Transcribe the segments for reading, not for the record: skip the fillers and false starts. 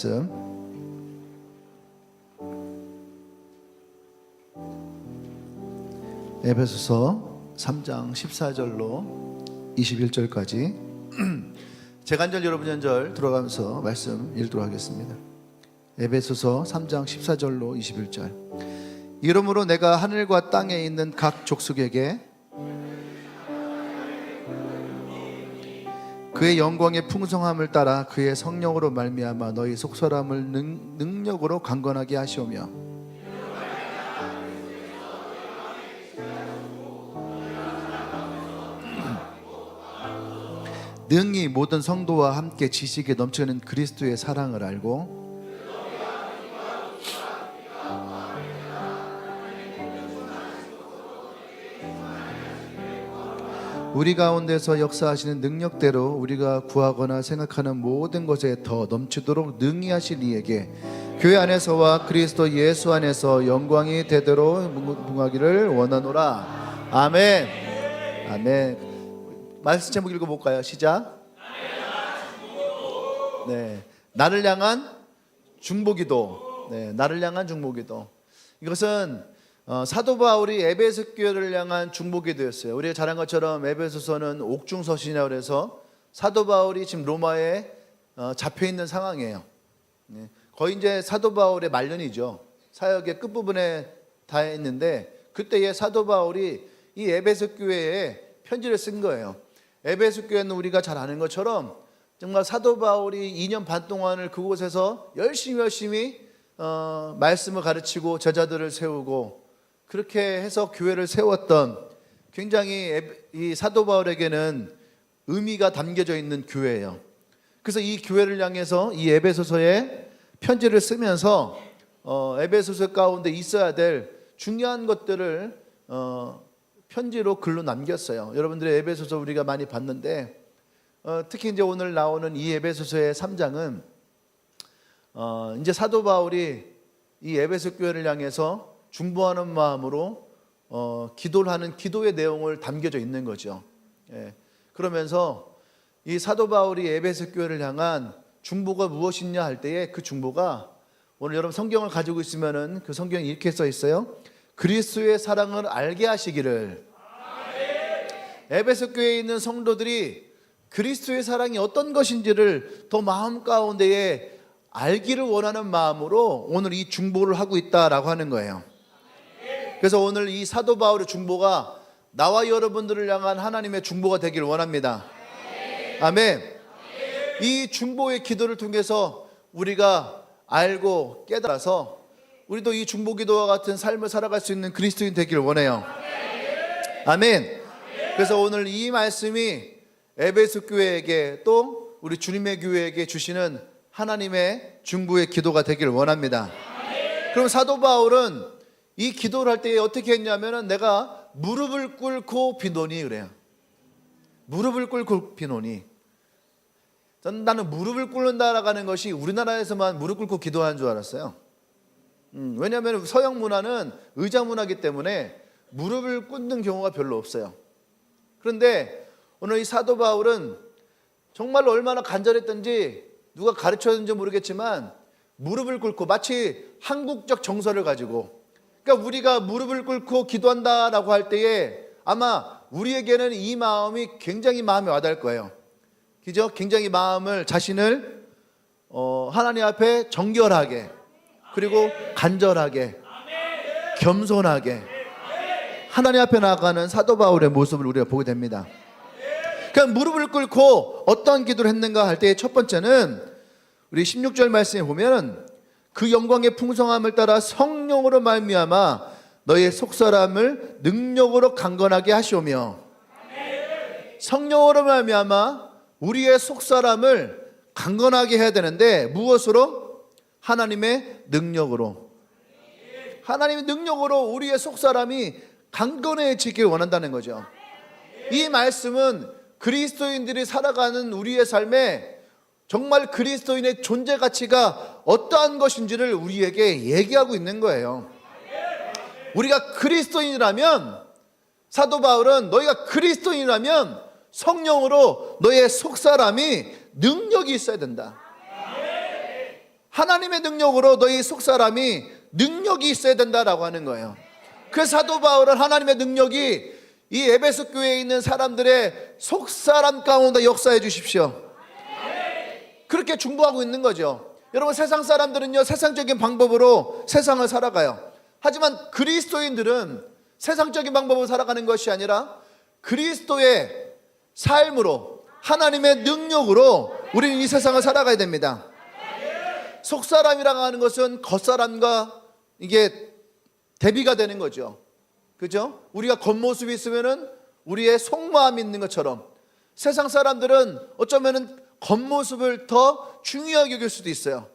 말씀 에베소서 3장 14절로 21절까지 제가 한 절 여러분이 한 절 들어가면서 말씀 읽도록 하겠습니다. 에베소서 3장 14절로 21절. 이러므로 내가 하늘과 땅에 있는 각 족속에게 그의 영광의 풍성함을 따라 그의 성령으로 말미암아 너희 속사람을 능력으로 강건하게 하시오며 능히 모든 성도와 함께 지식에 넘치는 그리스도의 사랑을 알고 우리 가운데서 역사하시는 능력대로 우리가 구하거나 생각하는 모든 것에 더 넘치도록 능히 하실 이에게 교회 안에서와 그리스도 예수 안에서 영광이 되도록 무궁하기를 원하노라. 아멘. 아멘. 말씀 제목 읽어볼까요? 시작. 네, 나를 향한 중보기도. 네, 나를 향한 중보기도. 이것은 사도 바울이 에베소 교회를 향한 중보기도였어요. 우리가 잘 한 것처럼 에베소서는 옥중서신이라고 해서 사도 바울이 지금 로마에 잡혀 있는 상황이에요. 네, 거의 이제 사도 바울의 말년이죠. 사역의 끝부분에 다 있는데 그때에 사도 바울이 이 에베소 교회에 편지를 쓴 거예요. 에베소 교회는 우리가 잘 아는 것처럼 정말 사도 바울이 2년 반 동안을 그곳에서 열심히 말씀을 가르치고 제자들을 세우고 그렇게 해서 교회를 세웠던 굉장히 이 사도 바울에게는 의미가 담겨져 있는 교회예요. 그래서 이 교회를 향해서 이 에베소서에 편지를 쓰면서 에베소서 가운데 있어야 될 중요한 것들을 편지로 글로 남겼어요. 여러분들의 에베소서 우리가 많이 봤는데 특히 이제 오늘 나오는 이 에베소서의 3장은 이제 사도 바울이 이 에베소 교회를 향해서 중보하는 마음으로 기도를 하는 기도의 내용을 담겨져 있는 거죠. 예. 그러면서 이 사도 바울이 에베소 교회를 향한 중보가 무엇이냐 할 때에 그 중보가 오늘 여러분 성경을 가지고 있으면은 그 성경에 이렇게 써 있어요. 그리스도의 사랑을 알게 하시기를. 에베소 교회에 있는 성도들이 그리스도의 사랑이 어떤 것인지를 더 마음 가운데에 알기를 원하는 마음으로 오늘 이 중보를 하고 있다라고 하는 거예요. 그래서 오늘 이 사도 바울의 중보가 나와 여러분들을 향한 하나님의 중보가 되기를 원합니다. 아멘. 이 중보의 기도를 통해서 우리가 알고 깨달아서 우리도 이 중보기도와 같은 삶을 살아갈 수 있는 그리스도인 되기를 원해요. 아멘. 그래서 오늘 이 말씀이 에베소 교회에게 또 우리 주님의 교회에게 주시는 하나님의 중보의 기도가 되기를 원합니다. 그럼 사도 바울은 이 기도를 할 때 어떻게 했냐면은 내가 무릎을 꿇고 비노니 그래요. 무릎을 꿇고 비노니. 나는 무릎을 꿇는다라고 하는 것이 우리나라에서만 무릎 꿇고 기도하는 줄 알았어요. 왜냐하면 서양 문화는 의자 문화이기 때문에 무릎을 꿇는 경우가 별로 없어요. 그런데 오늘 이 사도 바울은 정말로 얼마나 간절했던지 누가 가르쳤는지 모르겠지만 무릎을 꿇고 마치 한국적 정서를 가지고, 그러니까 우리가 무릎을 꿇고 기도한다라고 할 때에 아마 우리에게는 이 마음이 굉장히 마음에 와닿을 거예요. 그죠? 굉장히 자신을 하나님 앞에 정결하게 그리고 간절하게 겸손하게 하나님 앞에 나아가는 사도 바울의 모습을 우리가 보게 됩니다. 그러니까 무릎을 꿇고 어떤 기도를 했는가 할 때 첫 번째는 우리 16절 말씀에 보면 그 영광의 풍성함을 따라 성령으로 말미암아 너의 속사람을 능력으로 강건하게 하시오며, 성령으로 말미암아 우리의 속사람을 강건하게 해야 되는데 무엇으로? 하나님의 능력으로. 하나님의 능력으로 우리의 속사람이 강건해지길 원한다는 거죠. 이 말씀은 그리스도인들이 살아가는 우리의 삶에 정말 그리스도인의 존재 가치가 어떠한 것인지를 우리에게 얘기하고 있는 거예요. 우리가 그리스도인이라면, 사도 바울은 너희가 그리스도인이라면 성령으로 너의 속사람이 능력이 있어야 된다. 하나님의 능력으로 너희 속사람이 능력이 있어야 된다라고 하는 거예요. 그 사도 바울은 하나님의 능력이 이 에베소 교회에 있는 사람들의 속사람 가운데 역사해 주십시오, 그렇게 중보하고 있는 거죠. 여러분, 세상 사람들은요, 세상적인 방법으로 세상을 살아가요. 하지만 그리스도인들은 세상적인 방법으로 살아가는 것이 아니라 그리스도의 삶으로, 하나님의 능력으로 우리는 이 세상을 살아가야 됩니다. 속사람이라고 하는 것은 겉사람과 이게 대비가 되는 거죠. 그죠? 우리가 겉모습이 있으면은 우리의 속마음이 있는 것처럼 세상 사람들은 어쩌면은 겉모습을 더 중요하게 여길 수도 있어요.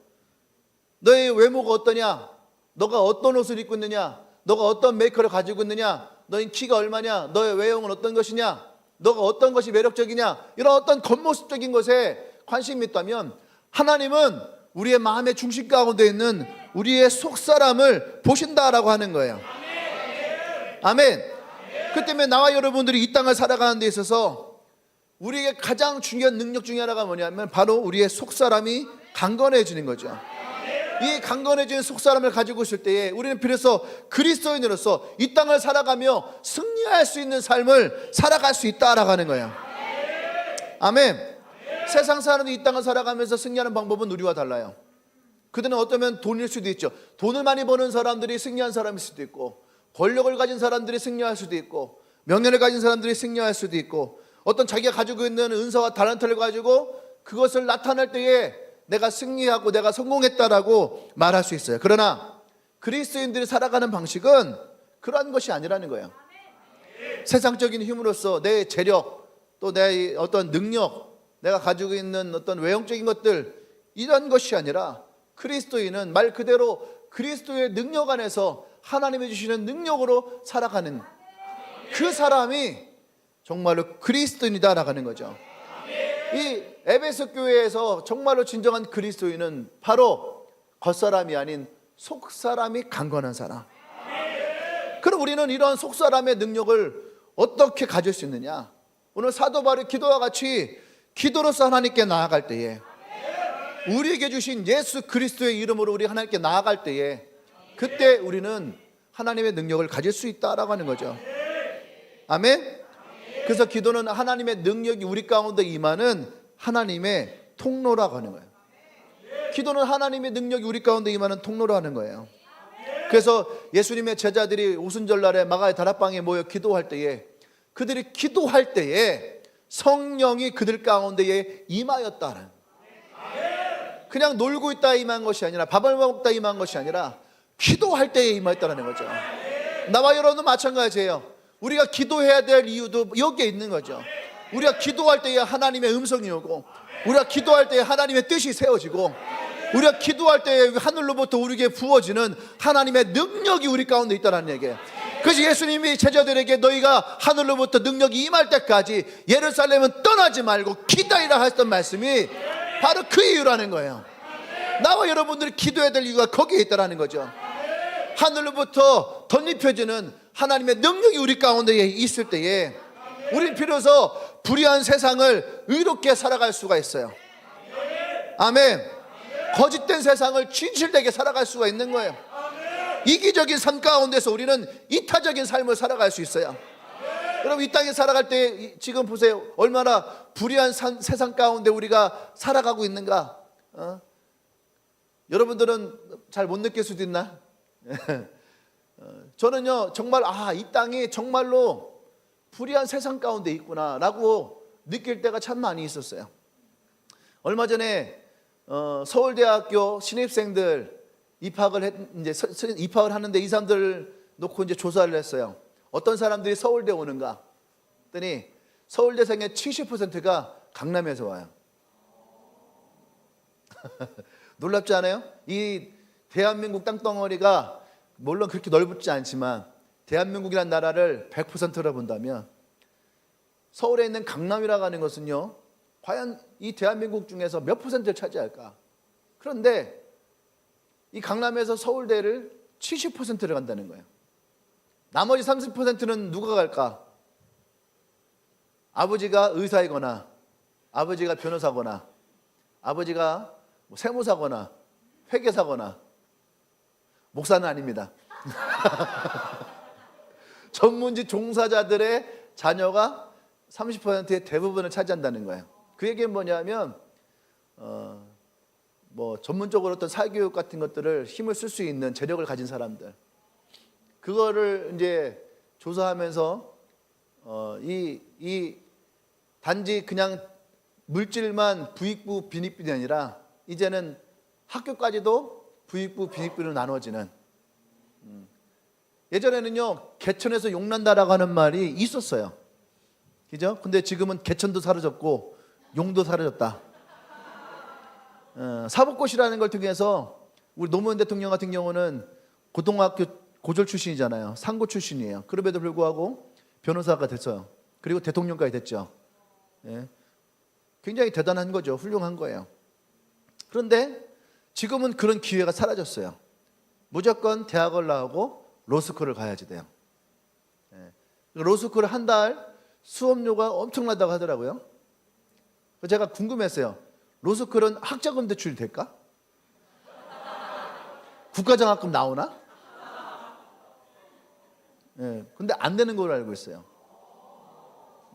너의 외모가 어떠냐? 너가 어떤 옷을 입고 있느냐? 너가 어떤 메이커를 가지고 있느냐? 너의 키가 얼마냐? 너의 외형은 어떤 것이냐? 너가 어떤 것이 매력적이냐? 이런 어떤 겉모습적인 것에 관심이 있다면 하나님은 우리의 마음의 중심 가운데 있는 우리의 속사람을 보신다라고 하는 거예요. 아멘. 그 때문에 나와 여러분들이 이 땅을 살아가는 데 있어서 우리에게 가장 중요한 능력 중에 하나가 뭐냐면 바로 우리의 속사람이 강건해지는 거죠. 이 강건해진 속사람을 가지고 있을 때에 우리는 비로소 그리스도인으로서 이 땅을 살아가며 승리할 수 있는 삶을 살아갈 수 있다라고 하는 거예요. 아멘. 세상 사람들이 이 땅을 살아가면서 승리하는 방법은 우리와 달라요. 그들은 어쩌면 돈일 수도 있죠. 돈을 많이 버는 사람들이 승리한 사람일 수도 있고, 권력을 가진 사람들이 승리할 수도 있고, 명예를 가진 사람들이 승리할 수도 있고, 어떤 자기가 가지고 있는 은사와 달란트를 가지고 그것을 나타낼 때에 내가 승리하고 내가 성공했다라고 말할 수 있어요. 그러나 그리스도인들이 살아가는 방식은 그러한 것이 아니라는 거예요. 세상적인 힘으로써 내 재력, 또 내 어떤 능력, 내가 가지고 있는 어떤 외형적인 것들, 이런 것이 아니라 그리스도인은 말 그대로 그리스도의 능력 안에서 하나님이 주시는 능력으로 살아가는 그 사람이 정말로 그리스도인이다 나가는 거죠. 이 에베소 교회에서 정말로 진정한 그리스도인은 바로 겉사람이 아닌 속사람이 강건한 사람. 그럼 우리는 이런 속사람의 능력을 어떻게 가질 수 있느냐? 오늘 사도 바울의 기도와 같이 기도로서 하나님께 나아갈 때에, 우리에게 주신 예수 그리스도의 이름으로 우리 하나님께 나아갈 때에, 그때 우리는 하나님의 능력을 가질 수 있다라고 하는 거죠. 아멘. 그래서 기도는 하나님의 능력이 우리 가운데 임하는 하나님의 통로라고 하는 거예요. 기도는 하나님의 능력이 우리 가운데 임하는 통로로 하는 거예요. 그래서 예수님의 제자들이 오순절날에 마가의 다락방에 모여 기도할 때에, 그들이 기도할 때에 성령이 그들 가운데에 임하였다는, 그냥 놀고 있다 임한 것이 아니라, 밥을 먹다 임한 것이 아니라 기도할 때에 임하였다는 거죠. 나와 여러분도 마찬가지예요. 우리가 기도해야 될 이유도 여기에 있는 거죠. 우리가 기도할 때에 하나님의 음성이 오고, 우리가 기도할 때에 하나님의 뜻이 세워지고, 우리가 기도할 때에 하늘로부터 우리에게 부어지는 하나님의 능력이 우리 가운데 있다는 얘기예요. 그래서 예수님이 제자들에게 너희가 하늘로부터 능력이 임할 때까지 예루살렘은 떠나지 말고 기다리라 하셨던 말씀이 바로 그 이유라는 거예요. 나와 여러분들이 기도해야 될 이유가 거기에 있다는 거죠. 하늘로부터 덧입혀지는 하나님의 능력이 우리 가운데 있을 때에 우리는 비로소 불의한 세상을 의롭게 살아갈 수가 있어요. 아멘. 거짓된 세상을 진실되게 살아갈 수가 있는 거예요. 이기적인 삶 가운데서 우리는 이타적인 삶을 살아갈 수 있어요. 여러분, 이 땅에 살아갈 때 지금 보세요. 얼마나 불의한 세상 가운데 우리가 살아가고 있는가. 여러분들은 잘 못 느낄 수도 있나? 저는요, 정말 이 땅이 정말로 불의한 세상 가운데 있구나 라고 느낄 때가 참 많이 있었어요. 얼마 전에 서울대학교 신입생들 입학을 하는데 이 사람들 놓고 이제 조사를 했어요. 어떤 사람들이 서울대 오는가 했더니 서울대생의 70%가 강남에서 와요. 놀랍지 않아요? 이 대한민국 땅덩어리가 물론 그렇게 넓지 않지만 대한민국이라는 나라를 100%로 본다면 서울에 있는 강남이라고 하는 것은요, 과연 이 대한민국 중에서 몇 퍼센트를 차지할까? 그런데 이 강남에서 서울대를 70%를 간다는 거예요. 나머지 30%는 누가 갈까? 아버지가 의사이거나, 아버지가 변호사거나, 아버지가 세무사거나, 회계사거나 목사는 아닙니다. 전문직 종사자들의 자녀가 30%의 대부분을 차지한다는 거예요. 그 얘기는 뭐냐면 뭐 전문적으로 어떤 사교육 같은 것들을 힘을 쓸 수 있는 재력을 가진 사람들, 그거를 이제 조사하면서 이 단지 그냥 물질만 부익부 빈익빈이 아니라 이제는 학교까지도 부익부 빈익빈으로 나눠지는. 예전에는요 개천에서 용난다라고 하는 말이 있었어요. 그죠? 근데 지금은 개천도 사라졌고 용도 사라졌다. 사법고시라는 걸 통해서 우리 노무현 대통령 같은 경우는 고등학교 고졸 출신이잖아요. 상고 출신이에요. 그럼에도 불구하고 변호사가 됐어요. 그리고 대통령까지 됐죠. 예. 굉장히 대단한 거죠. 훌륭한 거예요. 그런데 지금은 그런 기회가 사라졌어요. 무조건 대학을 나오고 로스쿨을 가야지 돼요. 예. 로스쿨을 한 달 수업료가 엄청나다고 하더라고요. 제가 궁금했어요. 로스쿨은 학자금 대출이 될까? 국가장학금 나오나? 예, 근데 안 되는 걸로 알고 있어요.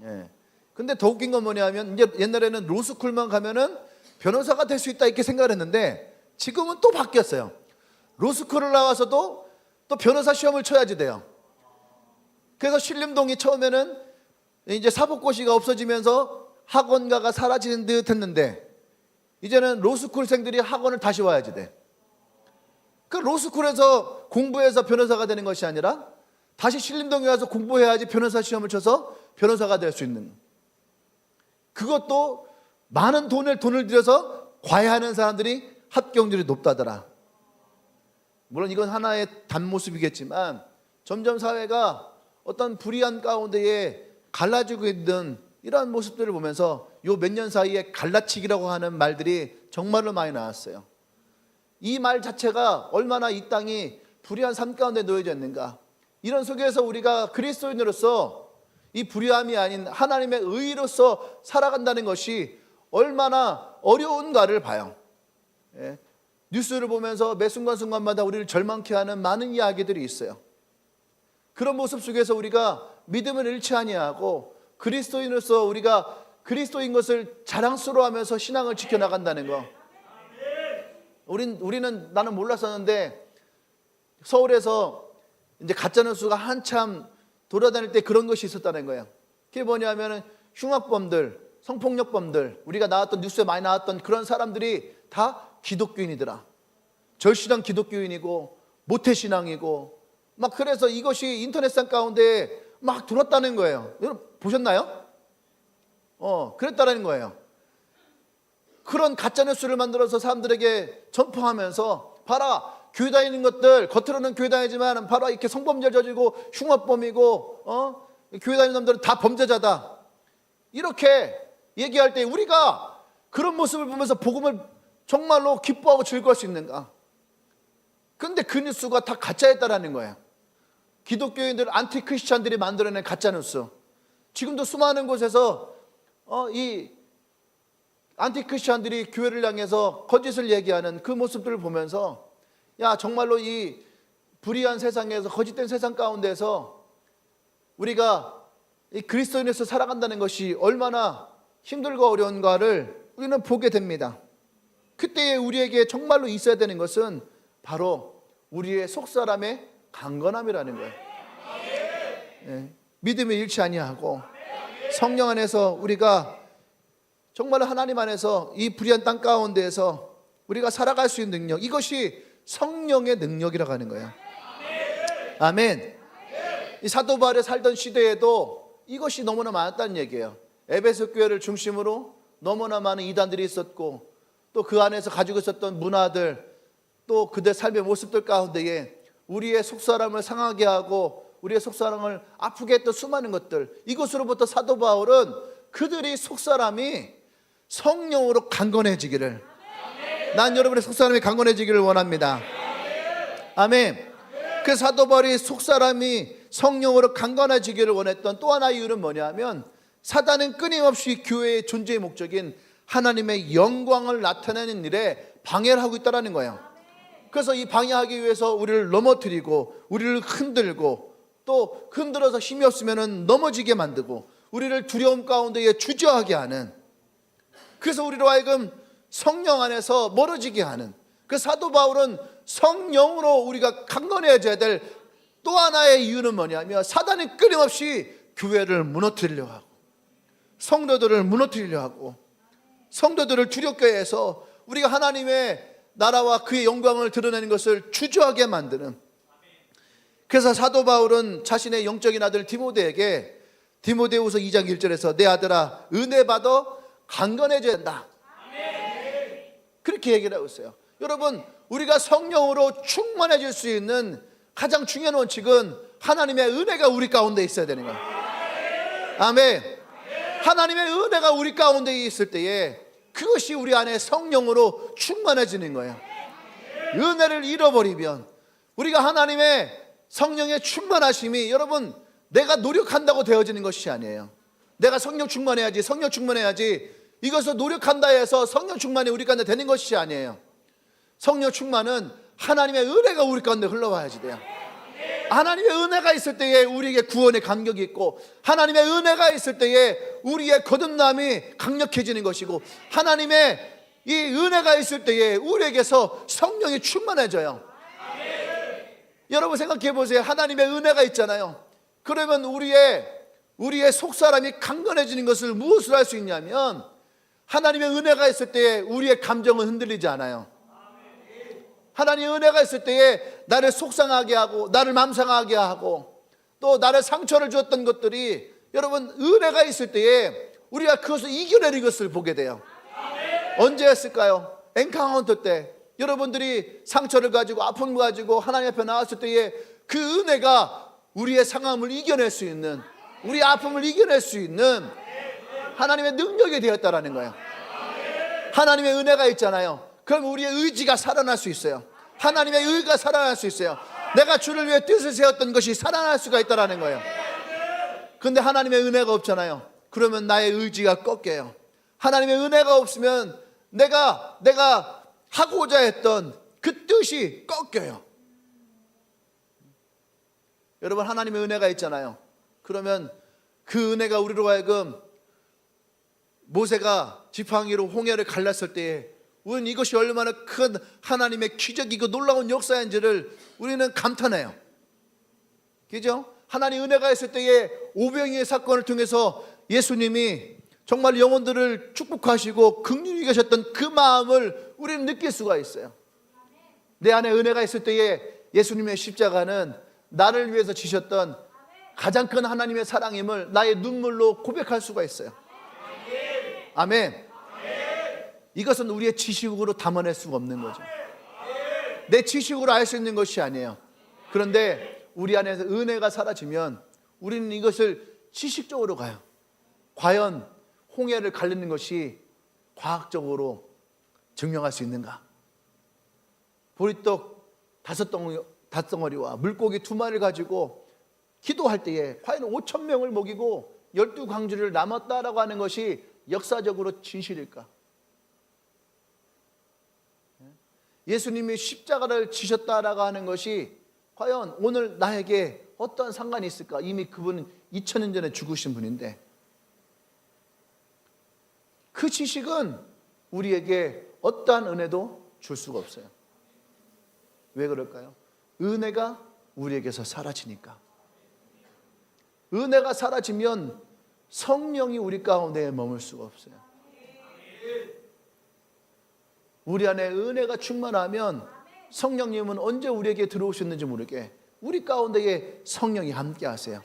예. 근데 더 웃긴 건 뭐냐면 이제 옛날에는 로스쿨만 가면은 변호사가 될 수 있다 이렇게 생각을 했는데 지금은 또 바뀌었어요. 로스쿨을 나와서도 또 변호사 시험을 쳐야지 돼요. 그래서 신림동이 처음에는 이제 사법고시가 없어지면서 학원가가 사라지는 듯 했는데 이제는 로스쿨생들이 학원을 다시 와야지 돼. 그 로스쿨에서 공부해서 변호사가 되는 것이 아니라 다시 신림동에 와서 공부해야지 변호사 시험을 쳐서 변호사가 될 수 있는. 그것도 많은 돈을 들여서 과외하는 사람들이 합격률이 높다더라. 물론 이건 하나의 단모습이겠지만 점점 사회가 어떤 불의한 가운데에 갈라지고 있는 이러한 모습들을 보면서 요 몇 년 사이에 갈라치기라고 하는 말들이 정말로 많이 나왔어요. 이 말 자체가 얼마나 이 땅이 불의한 삶 가운데 놓여져 있는가. 이런 속에서 우리가 그리스도인으로서 이 불의함이 아닌 하나님의 의로서 살아간다는 것이 얼마나 어려운가를 봐요. 예. 뉴스를 보면서 매 순간순간마다 우리를 절망케 하는 많은 이야기들이 있어요. 그런 모습 속에서 우리가 믿음을 잃지 아니하고 그리스도인으로서 우리가 그리스도인 것을 자랑스러워하면서 신앙을 지켜나간다는 거. 우리는 나는 몰랐었는데 서울에서 이제 가짜뉴스가 한참 돌아다닐 때 그런 것이 있었다는 거예요. 그게 뭐냐면은 흉악범들, 성폭력범들, 우리가 나왔던 뉴스에 많이 나왔던 그런 사람들이 다 기독교인이더라. 절실한 기독교인이고 모태신앙이고 막 그래서 이것이 인터넷상 가운데 막 돌았다는 거예요. 여러분 보셨나요? 그랬다는 거예요. 그런 가짜뉴스를 만들어서 사람들에게 전파하면서 봐라 교회 다니는 것들 겉으로는 교회 다니지만 봐라 이렇게 성범죄를 저지르고 흉악범이고 교회 다니는 사람들은 다 범죄자다 이렇게 얘기할 때 우리가 그런 모습을 보면서 복음을 정말로 기뻐하고 즐거울 수 있는가? 그런데 그 뉴스가 다 가짜였다라는 거예요. 기독교인들 안티 크리스찬들이 만들어낸 가짜 뉴스. 지금도 수많은 곳에서 이 안티 크리스찬들이 교회를 향해서 거짓을 얘기하는 그 모습들을 보면서 야 정말로 이 불의한 세상에서 거짓된 세상 가운데서 우리가 이 그리스도인에서 살아간다는 것이 얼마나 힘들고 어려운가를 우리는 보게 됩니다. 그때에 우리에게 정말로 있어야 되는 것은 바로 우리의 속사람의 강건함이라는 거예요. 네. 믿음을 잃지 아니하고 성령 안에서 우리가 정말 하나님 안에서 이 불의한 땅 가운데에서 우리가 살아갈 수 있는 능력, 이것이 성령의 능력이라고 하는 거예요. 아멘. 이 사도 바울이 살던 시대에도 이것이 너무나 많았다는 얘기예요. 에베소 교회를 중심으로 너무나 많은 이단들이 있었고 또 그 안에서 가지고 있었던 문화들 또 그들 삶의 모습들 가운데에 우리의 속사람을 상하게 하고 우리의 속사람을 아프게 했던 수많은 것들, 이것으로부터 사도 바울은 그들이 속사람이 성령으로 강건해지기를, 난 여러분의 속사람이 강건해지기를 원합니다. 아멘. 그 사도 바울이 속사람이 성령으로 강건해지기를 원했던 또 하나의 이유는 뭐냐면 사단은 끊임없이 교회의 존재의 목적인 하나님의 영광을 나타내는 일에 방해를 하고 있다는 거예요. 그래서 이 방해하기 위해서 우리를 넘어뜨리고 우리를 흔들고 또 흔들어서 힘이 없으면 넘어지게 만들고 우리를 두려움 가운데에 주저하게 하는, 그래서 우리로 하여금 성령 안에서 멀어지게 하는, 그 사도 바울은 성령으로 우리가 강건해져야 될 또 하나의 이유는 뭐냐면 사단이 끊임없이 교회를 무너뜨리려고 하고 성도들을 무너뜨리려고 하고 성도들을 두렵게 해서 우리가 하나님의 나라와 그의 영광을 드러내는 것을 주저하게 만드는. 그래서 사도 바울은 자신의 영적인 아들 디모데에게 디모데후서 2장 1절에서 내 아들아 은혜 받아 강건해져야 된다, 그렇게 얘기를 하고 있어요. 여러분, 우리가 성령으로 충만해질 수 있는 가장 중요한 원칙은 하나님의 은혜가 우리 가운데 있어야 되는 거예요. 아멘. 하나님의 은혜가 우리 가운데 있을 때에 그것이 우리 안에 성령으로 충만해지는 거예요. 은혜를 잃어버리면, 우리가 하나님의 성령의 충만하심이 여러분 내가 노력한다고 되어지는 것이 아니에요. 내가 성령 충만해야지, 성령 충만해야지, 이것을 노력한다 해서 성령 충만이 우리 가운데 되는 것이 아니에요. 성령 충만은 하나님의 은혜가 우리 가운데 흘러와야지 돼요. 하나님의 은혜가 있을 때에 우리에게 구원의 감격이 있고, 하나님의 은혜가 있을 때에 우리의 거듭남이 강력해지는 것이고, 하나님의 이 은혜가 있을 때에 우리에게서 성령이 충만해져요. 여러분 생각해 보세요. 하나님의 은혜가 있잖아요. 그러면 우리의 속사람이 강건해지는 것을 무엇으로 할 수 있냐면, 하나님의 은혜가 있을 때에 우리의 감정은 흔들리지 않아요. 하나님의 은혜가 있을 때에 나를 속상하게 하고 나를 맘상하게 하고 또 나를 상처를 주었던 것들이, 여러분 은혜가 있을 때에 우리가 그것을 이겨내는 것을 보게 돼요. 언제였을까요? 엔카운터 때 여러분들이 상처를 가지고 아픔을 가지고 하나님 앞에 나왔을 때에 그 은혜가 우리의 상함을 이겨낼 수 있는, 우리 아픔을 이겨낼 수 있는 하나님의 능력이 되었다라는 거예요. 하나님의 은혜가 있잖아요. 그럼 우리의 의지가 살아날 수 있어요. 하나님의 의가 살아날 수 있어요. 내가 주를 위해 뜻을 세웠던 것이 살아날 수가 있다라는 거예요. 그런데 하나님의 은혜가 없잖아요. 그러면 나의 의지가 꺾여요. 하나님의 은혜가 없으면 내가 하고자 했던 그 뜻이 꺾여요. 여러분, 하나님의 은혜가 있잖아요. 그러면 그 은혜가 우리로 하여금 모세가 지팡이로 홍해를 갈랐을 때에 우리는 이것이 얼마나 큰 하나님의 기적이고 놀라운 역사인지를 우리는 감탄해요. 그죠? 하나님 은혜가 있을 때에 오병이의 사건을 통해서 예수님이 정말 영혼들을 축복하시고 긍휼히 계셨던 그 마음을 우리는 느낄 수가 있어요. 내 안에 은혜가 있을 때에 예수님의 십자가는 나를 위해서 지셨던 가장 큰 하나님의 사랑임을 나의 눈물로 고백할 수가 있어요. 아멘. 이것은 우리의 지식으로 담아낼 수가 없는 거죠. 내 지식으로 알 수 있는 것이 아니에요. 그런데 우리 안에서 은혜가 사라지면 우리는 이것을 지식적으로 가요. 과연 홍해를 가르는 것이 과학적으로 증명할 수 있는가? 보리떡 5덩어리와 물고기 2마리를 가지고 기도할 때에 과연 5,000명을 먹이고 12광주리를 남았다라고 하는 것이 역사적으로 진실일까? 예수님이 십자가를 지셨다라고 하는 것이 과연 오늘 나에게 어떤 상관이 있을까? 이미 그분은 2000년 전에 죽으신 분인데, 그 지식은 우리에게 어떠한 은혜도 줄 수가 없어요. 왜 그럴까요? 은혜가 우리에게서 사라지니까. 은혜가 사라지면 성령이 우리 가운데 머물 수가 없어요. 우리 안에 은혜가 충만하면 성령님은 언제 우리에게 들어오셨는지 모르게 우리 가운데에 성령이 함께 하세요.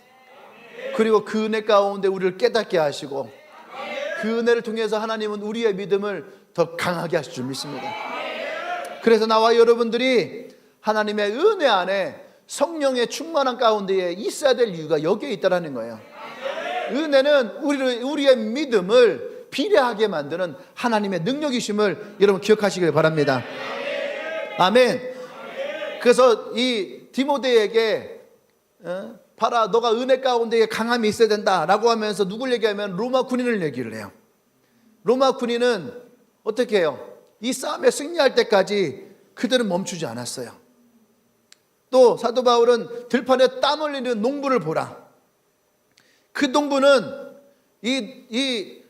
그리고 그 은혜 가운데 우리를 깨닫게 하시고 그 은혜를 통해서 하나님은 우리의 믿음을 더 강하게 하실 줄 믿습니다. 그래서 나와 여러분들이 하나님의 은혜 안에 성령의 충만한 가운데에 있어야 될 이유가 여기에 있다는 거예요. 은혜는 우리의 믿음을 비례하게 만드는 하나님의 능력이심을 여러분 기억하시길 바랍니다. 아멘. 그래서 이 디모데에게 봐라, 너가 은혜 가운데 강함이 있어야 된다라고 하면서 누굴 얘기하면 로마 군인을 얘기를 해요. 로마 군인은 어떻게 해요? 이 싸움에 승리할 때까지 그들은 멈추지 않았어요. 또 사도 바울은 들판에 땀 흘리는 농부를 보라. 그 농부는 이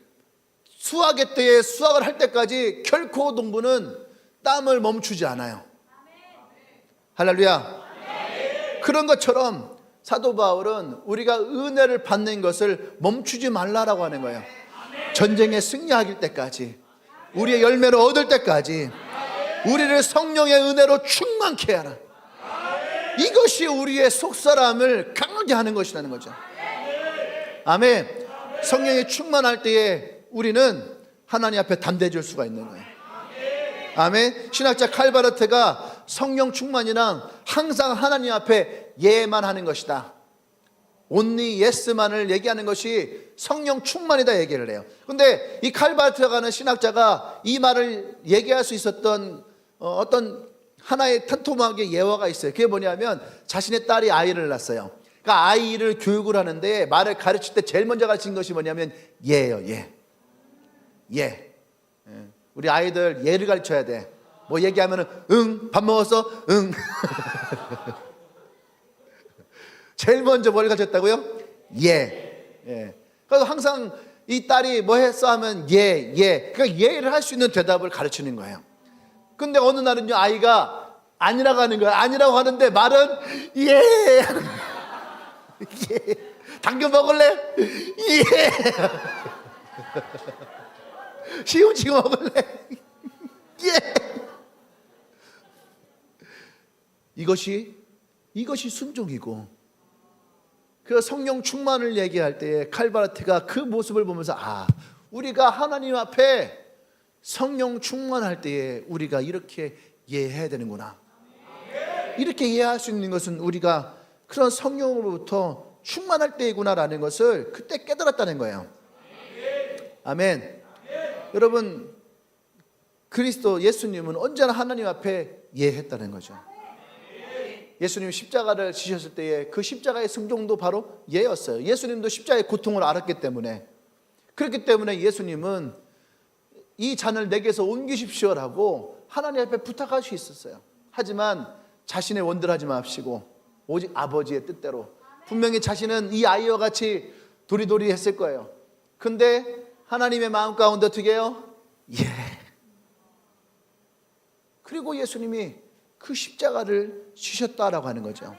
수확의 때에 수확을 할 때까지 결코 농부는 땀을 멈추지 않아요. 할렐루야. 그런 것처럼 사도 바울은 우리가 은혜를 받는 것을 멈추지 말라라고 하는 거예요. 전쟁에 승리하길 때까지, 우리의 열매를 얻을 때까지 우리를 성령의 은혜로 충만케 하라. 이것이 우리의 속사람을 강하게 하는 것이라는 거죠. 아멘. 성령이 충만할 때에 우리는 하나님 앞에 담대해질 수가 있는 거예요. 아멘. 신학자 칼바르트가 성령 충만이랑 항상 하나님 앞에 예만 하는 것이다, only yes만을 얘기하는 것이 성령 충만이다 얘기를 해요. 근데 이 칼바르트라고 하는 신학자가 이 말을 얘기할 수 있었던 어떤 하나의 탄토막의 예화가 있어요. 그게 뭐냐면 자신의 딸이 아이를 낳았어요. 그러니까 아이를 교육을 하는데 말을 가르칠 때 제일 먼저 가르친 것이 뭐냐면 예예요. 예. 우리 아이들 예를 가르쳐야 돼. 뭐 얘기하면은 응, 밥 먹었어? 응. 제일 먼저 뭘 가르쳤다고요? 예. 그래서 항상 이 딸이 뭐 했어 하면 예. 그러니까 예를 할 수 있는 대답을 가르치는 거예요. 근데 어느 날은요, 아이가 아니라고 하는 거야. 아니라고 하는데 말은 예. 예. 당근 먹을래? 예. 시금치 먹을래? 예. 이것이 순종이고, 그 성령 충만을 얘기할 때에 칼바르트가 그 모습을 보면서 우리가 하나님 앞에 성령 충만할 때에 우리가 이렇게 이해해야 되는구나. 이렇게 이해할 수 있는 것은 우리가 그런 성령으로부터 충만할 때이구나라는 것을 그때 깨달았다는 거예요. 아멘. 여러분, 그리스도 예수님은 언제나 하나님 앞에 예했다는 거죠. 예수님이 십자가를 지셨을 때에 그 십자가의 순종도 바로 예였어요. 예수님도 십자가의 고통을 알았기 때문에, 그렇기 때문에 예수님은 이 잔을 내게서 옮기십시오라고 하나님 앞에 부탁할 수 있었어요. 하지만 자신의 원대로 하지 마시고 오직 아버지의 뜻대로, 분명히 자신은 이 아이와 같이 도리도리 했을 거예요. 근데 하나님의 마음 가운데 어떻게 해요? 예. 그리고 예수님이 그 십자가를 지셨다라고 하는 거죠.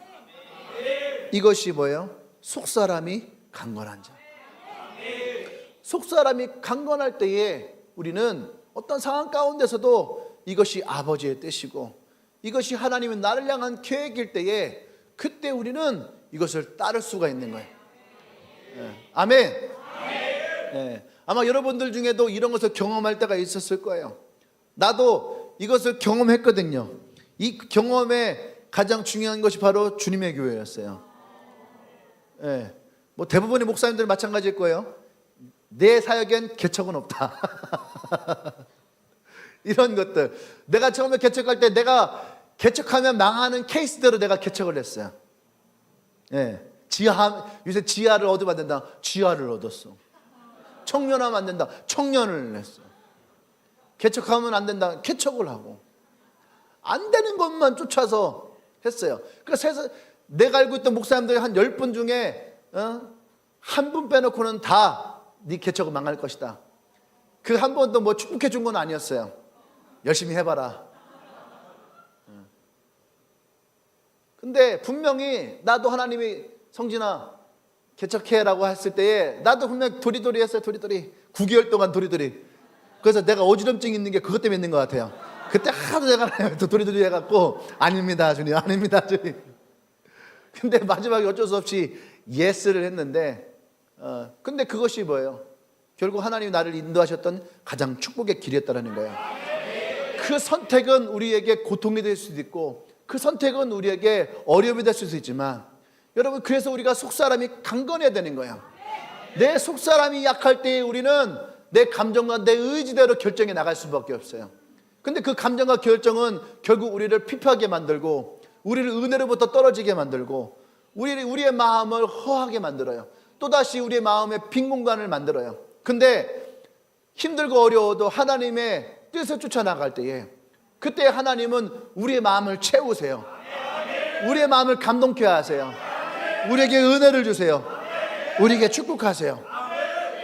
이것이 뭐예요? 속사람이 강건한 자. 속사람이 강건할 때에 우리는 어떤 상황 가운데서도 이것이 아버지의 뜻이고 이것이 하나님의 나를 향한 계획일 때에 그때 우리는 이것을 따를 수가 있는 거예요. 아멘. 아마 여러분들 중에도 이런 것을 경험할 때가 있었을 거예요. 나도 이것을 경험했거든요. 이 경험에 가장 중요한 것이 바로 주님의 교회였어요. 뭐 대부분의 목사님들 마찬가지일 거예요. 내 사역엔 개척은 없다. 이런 것들. 내가 처음에 개척할 때 내가 개척하면 망하는 케이스대로 내가 개척을 했어요. 요새 지하를 얻으면 안 된다. 지하를 얻었어. 청년하면 안 된다. 청년을 했어. 개척하면 안 된다. 개척을 하고. 안 되는 것만 쫓아서 했어요. 그래서 내가 알고 있던 목사님들이 한 10분 중에 한 분 빼놓고는 다 네 개척은 망할 것이다. 그 한 번도 뭐 축복해 준 건 아니었어요. 열심히 해봐라. 근데 분명히 나도 하나님이 성진아 개척해라고 했을 때에 나도 분명히 도리도리 했어요. 도리도리 9개월 동안 도리도리. 그래서 내가 어지럼증 있는 게 그것 때문에 있는 것 같아요. 그때 하도 내가 도리도리 해갖고 아닙니다 주님, 아닙니다 주님. 근데 마지막에 어쩔 수 없이 예스를 했는데 근데 그것이 뭐예요? 결국 하나님이 나를 인도하셨던 가장 축복의 길이었다는 거예요. 그 선택은 우리에게 고통이 될 수도 있고 그 선택은 우리에게 어려움이 될 수도 있지만 여러분, 그래서 우리가 속사람이 강건해야 되는 거예요. 내 속사람이 약할 때에 우리는 내 감정과 내 의지대로 결정해 나갈 수밖에 없어요. 근데 그 감정과 결정은 결국 우리를 피폐하게 만들고 우리를 은혜로부터 떨어지게 만들고 우리의 마음을 허하게 만들어요. 또다시 우리의 마음에 빈 공간을 만들어요. 근데 힘들고 어려워도 하나님의 뜻을 쫓아나갈 때에 그때 하나님은 우리의 마음을 채우세요. 우리의 마음을 감동케 하세요. 우리에게 은혜를 주세요. 우리에게 축복하세요.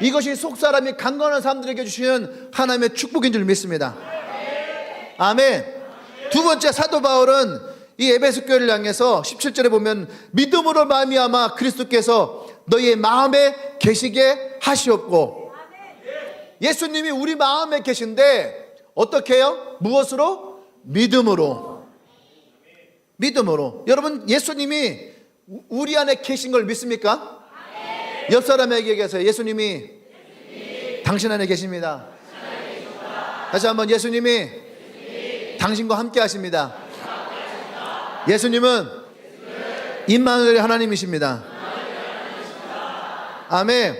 이것이 속사람이 강건한 사람들에게 주시는 하나님의 축복인 줄 믿습니다. 아멘. 두 번째, 사도 바울은 이 에베소 교회를 향해서 17절에 보면 믿음으로 말미암아 그리스도께서 너희의 마음에 계시게 하시옵고, 예수님이 우리 마음에 계신데 어떻게 해요? 무엇으로? 믿음으로. 믿음으로. 여러분, 예수님이 우리 안에 계신 걸 믿습니까? 옆 사람에게 얘기하세요. 예수님이 당신 안에 계십니다. 다시 한번, 예수님이 당신과 함께 하십니다. 예수님은 임마누엘 하나님이십니다. 아멘.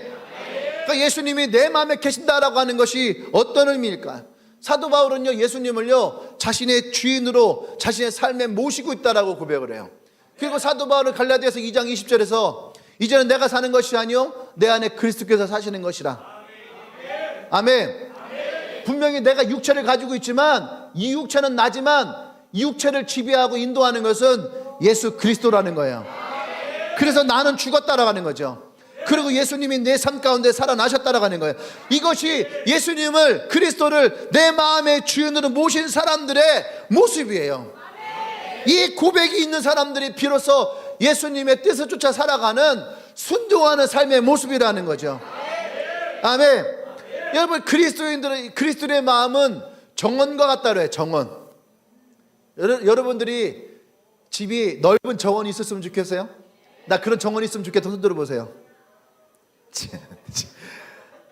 그러니까 예수님이 내 마음에 계신다라고 하는 것이 어떤 의미일까? 사도 바울은요, 예수님을요 자신의 주인으로 자신의 삶에 모시고 있다라고 고백을 해요. 그리고 사도 바울은 갈라디아서 2장 20절에서 이제는 내가 사는 것이 아니요 내 안에 그리스도께서 사시는 것이라. 아멘. 분명히 내가 육체를 가지고 있지만 이 육체는 나지만 이 육체를 지배하고 인도하는 것은 예수 그리스도라는 거예요. 그래서 나는 죽었다라고 하는 거죠. 그리고 예수님이 내 삶 가운데 살아나셨다라고 하는 거예요. 이것이 예수님을, 그리스도를 내 마음의 주인으로 모신 사람들의 모습이에요. 이 고백이 있는 사람들이 비로소 예수님의 뜻을 쫓아 살아가는 순종하는 삶의 모습이라는 거죠. 아멘. 여러분, 그리스도의 마음은 정원과 같다고 해요. 정원. 여러분들이 집이 넓은 정원이 있었으면 좋겠어요? 나 그런 정원이 있으면 좋겠다. 손 들어보세요.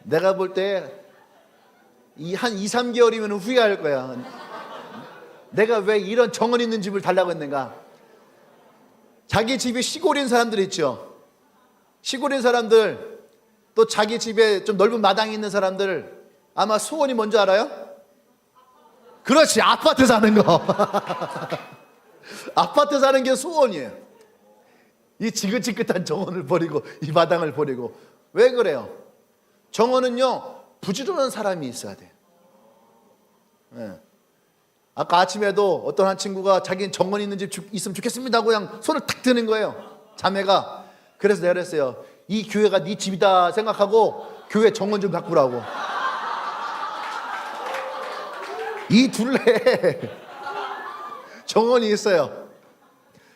내가 볼 때 한 2, 3개월이면 후회할 거야. 내가 왜 이런 정원 있는 집을 달라고 했는가? 자기 집이 시골인 사람들 있죠. 시골인 사람들, 또 자기 집에 좀 넓은 마당이 있는 사람들, 아마 소원이 뭔지 알아요? 그렇지, 아파트 사는 거. 아파트 사는 게 소원이에요. 이 지긋지긋한 정원을 버리고 이 마당을 버리고. 왜 그래요? 정원은요 부지런한 사람이 있어야 돼요. 네. 아까 아침에도 어떤 한 친구가 자기는 정원 있는 집 있으면 좋겠습니다 하고 그냥 손을 탁 드는 거예요, 자매가. 그래서 내가 그랬어요. 이 교회가 네 집이다 생각하고 교회 정원 좀 바꾸라고. 이 둘레에 정원이 있어요.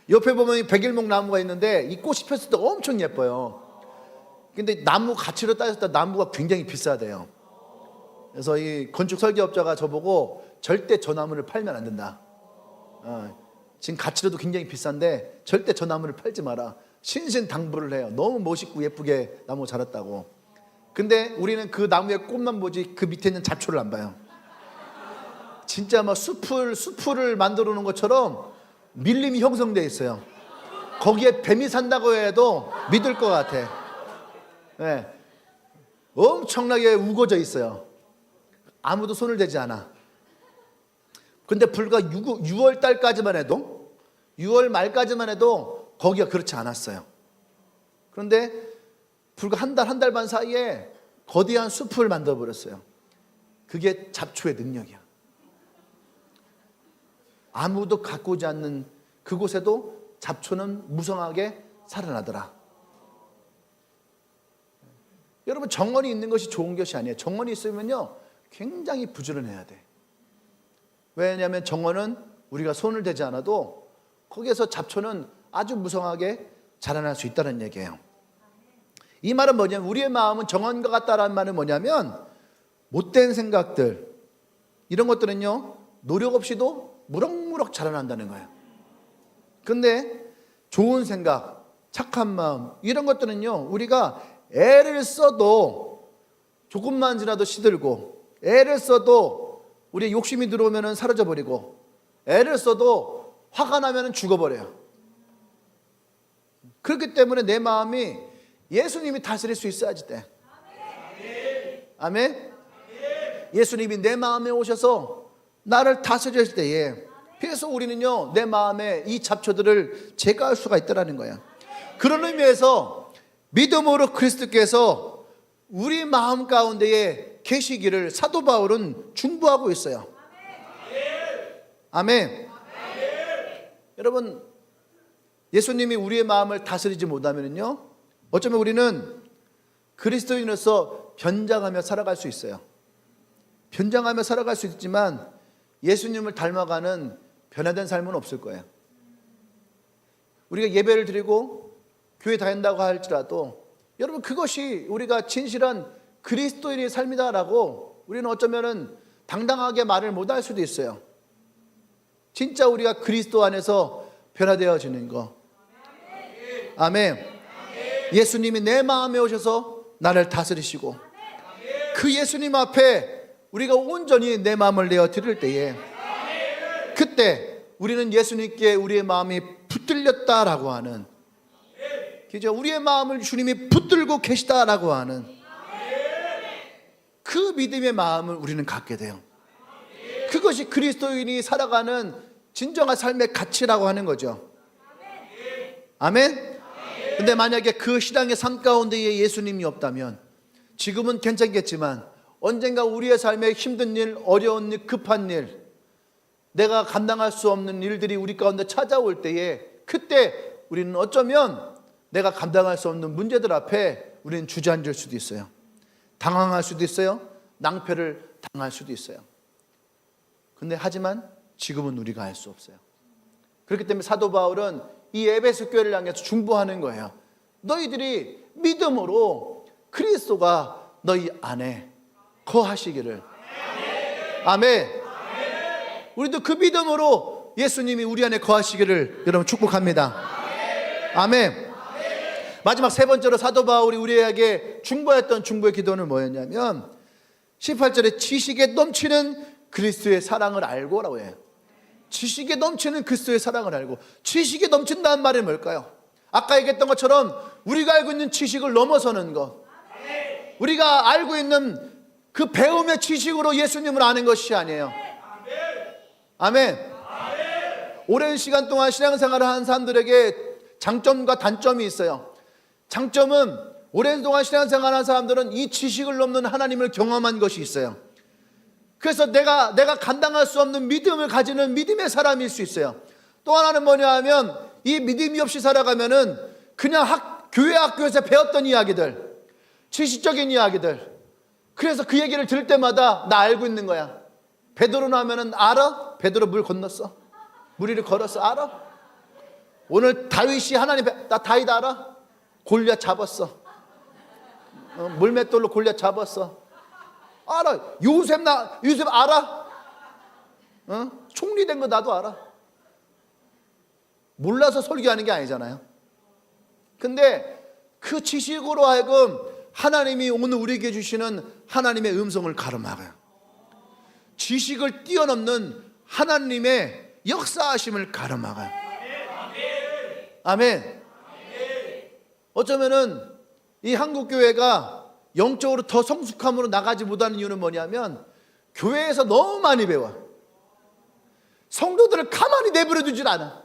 옆에 보면 백일목 나무가 있는데 이 꽃이 폈을 때 엄청 예뻐요. 근데 나무 가치로 따졌을 때 나무가 굉장히 비싸대요. 그래서 이 건축 설계업자가 저보고 절대 저 나무를 팔면 안 된다. 지금 가치로도 굉장히 비싼데 절대 저 나무를 팔지 마라. 신신당부를 해요. 너무 멋있고 예쁘게 나무 자랐다고. 근데 우리는 그 나무의 꽃만 보지 그 밑에 있는 잡초를 안 봐요. 진짜 막 수풀을 만들어 놓은 것처럼 밀림이 형성되어 있어요. 거기에 뱀이 산다고 해도 믿을 것 같아. 네. 엄청나게 우거져 있어요. 아무도 손을 대지 않아. 근데 불과 6월 달까지만 해도, 6월 말까지만 해도 거기가 그렇지 않았어요. 그런데 불과 한 달 반 사이에 거대한 숲을 만들어 버렸어요. 그게 잡초의 능력이야. 아무도 갖고 오지 않는 그곳에도 잡초는 무성하게 살아나더라. 여러분, 정원이 있는 것이 좋은 것이 아니에요. 정원이 있으면요 굉장히 부지런해야 돼. 왜냐하면 정원은 우리가 손을 대지 않아도 거기에서 잡초는 아주 무성하게 자라날 수 있다는 얘기예요. 이 말은 뭐냐면, 우리의 마음은 정원과 같다라는 말은 뭐냐면, 못된 생각들, 이런 것들은요 노력 없이도 무럭무럭 자라난다는 거예요. 근데 좋은 생각, 착한 마음, 이런 것들은요 우리가 애를 써도 조금만 지나도 시들고, 애를 써도 우리의 욕심이 들어오면 사라져 버리고, 애를 써도 화가 나면 죽어버려요. 그렇기 때문에 내 마음이 예수님이 다스릴 수 있어야지 돼. 아멘. 예수님이 내 마음에 오셔서 나를 다스릴 때에, 그래서 우리는요 내 마음에 이 잡초들을 제거할 수가 있다는 거야. 그런 의미에서 믿음으로 그리스도께서 우리 마음 가운데에 계시기를 사도 바울은 중보하고 있어요. 아멘. 여러분, 예수님이 우리의 마음을 다스리지 못하면요, 어쩌면 우리는 그리스도인으로서 변장하며 살아갈 수 있어요. 변장하며 살아갈 수 있지만 예수님을 닮아가는 변화된 삶은 없을 거예요. 우리가 예배를 드리고 교회 다닌다고 할지라도 여러분, 그것이 우리가 진실한 그리스도인의 삶이다라고 우리는 어쩌면은 당당하게 말을 못할 수도 있어요. 진짜 우리가 그리스도 안에서 변화되어지는 거. 아멘. 예수님이 내 마음에 오셔서 나를 다스리시고 그 예수님 앞에 우리가 온전히 내 마음을 내어 드릴 때에 그때 우리는 예수님께 우리의 마음이 붙들렸다라고 하는, 그죠? 우리의 마음을 주님이 붙들고 계시다라고 하는 그 믿음의 마음을 우리는 갖게 돼요. 그것이 그리스도인이 살아가는 진정한 삶의 가치라고 하는 거죠. 아멘? 근데 만약에 그 신앙의 삶 가운데에 예수님이 없다면 지금은 괜찮겠지만 언젠가 우리의 삶에 힘든 일, 어려운 일, 급한 일, 내가 감당할 수 없는 일들이 우리 가운데 찾아올 때에 그때 우리는 어쩌면 내가 감당할 수 없는 문제들 앞에 우리는 주저앉을 수도 있어요. 당황할 수도 있어요. 낭패를 당할 수도 있어요. 근데 하지만 지금은 우리가 알 수 없어요. 그렇기 때문에 사도 바울은 이 에베소 교회를 향해서 중보하는 거예요. 너희들이 믿음으로 그리스도가 너희 안에 거하시기를. 아멘. 우리도 그 믿음으로 예수님이 우리 안에 거하시기를 여러분 축복합니다. 아멘. 마지막 세 번째로 사도 바울이 우리에게 중보했던 중보의 기도는 뭐였냐면 18절에 지식에 넘치는 그리스도의 사랑을 알고라고 해요. 지식에 넘치는 그리스도의 사랑을 알고. 지식에 넘친다는 말이 뭘까요? 아까 얘기했던 것처럼 우리가 알고 있는 지식을 넘어서는 것, 우리가 알고 있는 그 배움의 지식으로 예수님을 아는 것이 아니에요. 아멘. 오랜 시간 동안 신앙생활을 하는 사람들에게 장점과 단점이 있어요. 장점은 오랜 동안 신앙생활을 하는 사람들은 이 지식을 넘는 하나님을 경험한 것이 있어요. 그래서 내가 감당할 수 없는 믿음을 가지는 믿음의 사람일 수 있어요. 또 하나는 뭐냐 하면 이 믿음이 없이 살아가면은 그냥 교회 학교에서 배웠던 이야기들, 지식적인 이야기들, 그래서 그 얘기를 들을 때마다 나 알고 있는 거야. 베드로 나면은 알아? 베드로 물 건넜어? 물 위를 걸었어? 알아? 오늘 다윗이 나 다윗 알아? 골리앗 잡았어. 물맷돌로 골리앗 잡았어. 알아. 요셉 알아? 총리 된 거 나도 알아. 몰라서 설교하는 게 아니잖아요. 근데 그 지식으로 하여금 하나님이 오늘 우리에게 주시는 하나님의 음성을 가로막아요. 지식을 뛰어넘는 하나님의 역사하심을 가로막아요. 아멘. 어쩌면은 이 한국교회가 영적으로 더 성숙함으로 나가지 못하는 이유는 뭐냐면 교회에서 너무 많이 배워. 성도들을 가만히 내버려 두질 않아.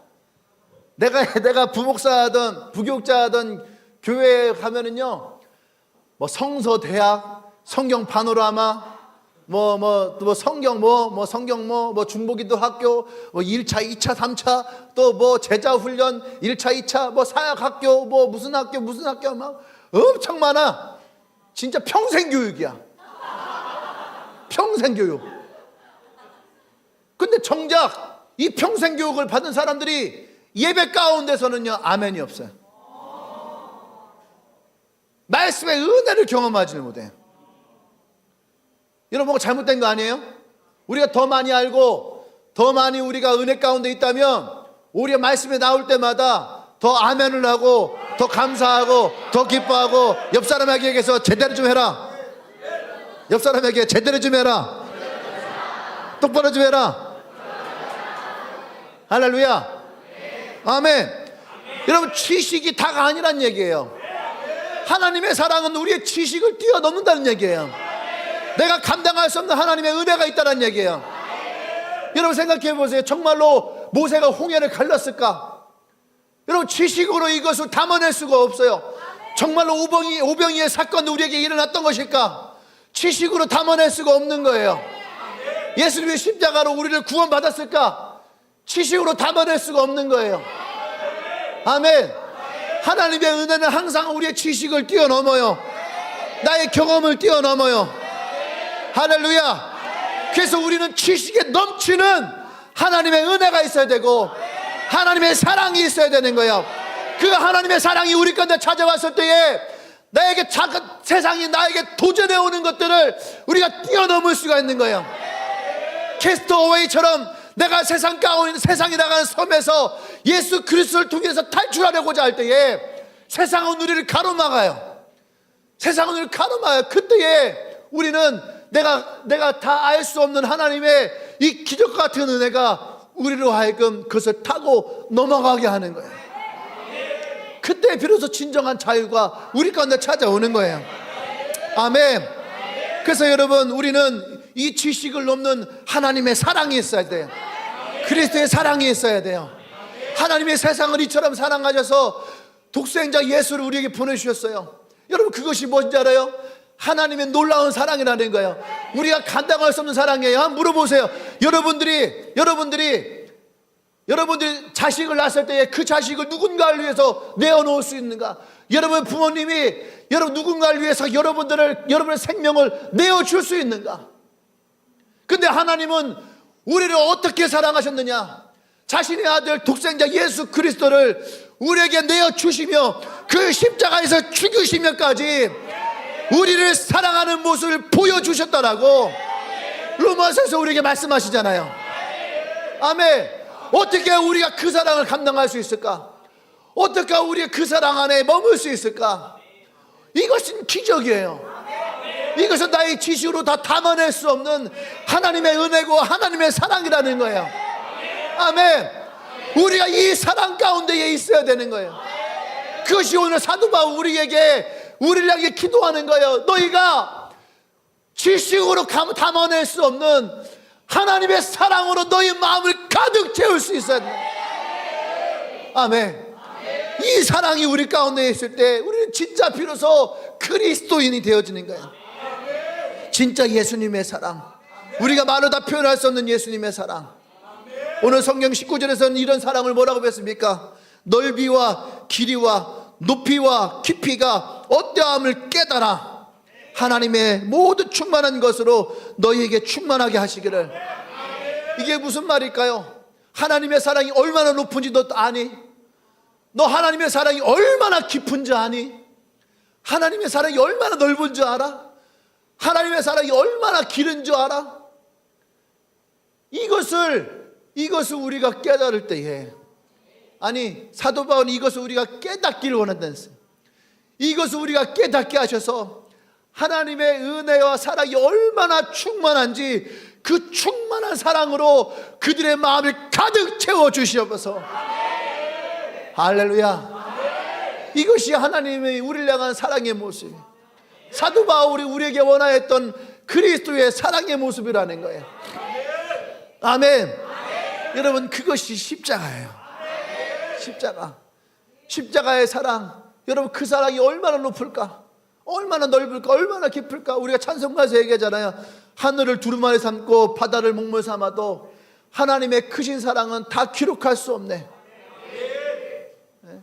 내가 부목사하던 부교육자하던 교회에 가면은요, 뭐 성서대학, 성경 파노라마, 성경 중보기도 학교, 1차, 2차, 3차, 또 뭐 제자훈련 1차, 2차, 뭐 사역학교, 뭐 무슨 학교 막 엄청 많아. 진짜 평생 교육이야. 평생 교육. 근데 정작 이 평생 교육을 받은 사람들이 예배 가운데서는요, 아멘이 없어요. 말씀의 은혜를 경험하지는 못해요. 여러분, 뭐가 잘못된 거 아니에요? 우리가 더 많이 알고 더 많이 우리가 은혜 가운데 있다면 우리가 말씀에 나올 때마다 더 아멘을 하고 더 감사하고 더 기뻐하고 옆 사람에게 얘기해서 제대로 좀 해라. 옆 사람에게 제대로 좀 해라. 똑바로 좀 해라. 할렐루야. 아멘. 여러분, 지식이 다가 아니란 얘기예요. 하나님의 사랑은 우리의 지식을 뛰어넘는다는 얘기예요. 내가 감당할 수 없는 하나님의 은혜가 있다는 얘기예요. 여러분, 생각해 보세요. 정말로 모세가 홍해를 갈랐을까? 여러분, 지식으로 이것을 담아낼 수가 없어요. 정말로 오병이의 사건도 우리에게 일어났던 것일까? 지식으로 담아낼 수가 없는 거예요. 예수님의 십자가로 우리를 구원받았을까? 지식으로 담아낼 수가 없는 거예요. 아멘. 하나님의 은혜는 항상 우리의 지식을 뛰어넘어요. 나의 경험을 뛰어넘어요. 할렐루야. 그래서 우리는 지식에 넘치는 하나님의 은혜가 있어야 되고 하나님의 사랑이 있어야 되는 거예요. 그 하나님의 사랑이 우리 가운데 찾아왔을 때에 나에게 작은 세상이 나에게 도전해 오는 것들을 우리가 뛰어넘을 수가 있는 거예요. 캐스트어웨이처럼 내가 세상 가운데 세상이 나가는 섬에서 예수 그리스도를 통해서 탈출하려고자 할 때에 세상은 우리를 가로막아요. 세상은 우리를 가로막아요. 그때에 우리는 내가 다 알 수 없는 하나님의 이 기적 같은 은혜가 우리로 하여금 그것을 타고 넘어가게 하는 거예요. 그때 비로소 진정한 자유가 우리 가운데 찾아오는 거예요. 아멘. 그래서 여러분, 우리는 이 지식을 넘는 하나님의 사랑이 있어야 돼요. 그리스도의 사랑이 있어야 돼요. 하나님의 세상을 이처럼 사랑하셔서 독생자 예수를 우리에게 보내주셨어요. 여러분, 그것이 뭔지 알아요? 하나님의 놀라운 사랑이라는 거예요. 우리가 감당할 수 없는 사랑이에요. 한번 물어보세요. 여러분들이 자식을 낳았을 때에 그 자식을 누군가를 위해서 내어놓을 수 있는가? 여러분 부모님이 누군가를 위해서 여러분의 생명을 내어줄 수 있는가? 근데 하나님은 우리를 어떻게 사랑하셨느냐? 자신의 아들 독생자 예수 그리스도를 우리에게 내어주시며 그 십자가에서 죽으시며까지 우리를 사랑하는 모습을 보여주셨다라고 로마서에서 우리에게 말씀하시잖아요. 아멘. 어떻게 우리가 그 사랑을 감당할 수 있을까? 어떻게 우리가 그 사랑 안에 머물 수 있을까? 이것은 기적이에요. 이것은 나의 지식으로 다 담아낼 수 없는 하나님의 은혜고 하나님의 사랑이라는 거예요. 아멘. 우리가 이 사랑 가운데에 있어야 되는 거예요. 그것이 오늘 사도 바울 우리를 향해 기도하는 거예요. 너희가 지식으로 담아낼 수 없는 하나님의 사랑으로 너희 마음을 가득 채울 수 있어야 돼. 아멘. 이 사랑이 우리 가운데 있을 때 우리는 진짜 비로소 그리스도인이 되어지는 거예요. 진짜 예수님의 사랑, 우리가 말로 다 표현할 수 없는 예수님의 사랑. 오늘 성경 19절에서는 이런 사랑을 뭐라고 배웠습니까? 넓이와 길이와 높이와 깊이가 어떠함을 깨달아 하나님의 모두 충만한 것으로 너희에게 충만하게 하시기를. 이게 무슨 말일까요? 하나님의 사랑이 얼마나 높은지 너 아니? 너 하나님의 사랑이 얼마나 깊은지 아니? 하나님의 사랑이 얼마나 넓은 줄 알아? 하나님의 사랑이 얼마나 길은 줄 알아? 이것을 우리가 깨달을 때에, 아니 사도 바울은 이것을 우리가 깨닫기를 원한다는 거예요. 이것을 우리가 깨닫게 하셔서 하나님의 은혜와 사랑이 얼마나 충만한지 그 충만한 사랑으로 그들의 마음을 가득 채워주시옵소서. 할렐루야. 이것이 하나님의 우리를 향한 사랑의 모습이에요. 사도 바울이 우리에게 원하였던 그리스도의 사랑의 모습이라는 거예요. 아멘. 여러분, 그것이 십자가예요. 십자가의 사랑. 여러분, 그 사랑이 얼마나 높을까? 얼마나 넓을까? 얼마나 깊을까? 우리가 찬송가에서 얘기하잖아요. 하늘을 두루마리 삼고 바다를 목물 삼아도 하나님의 크신 사랑은 다 기록할 수 없네. 네.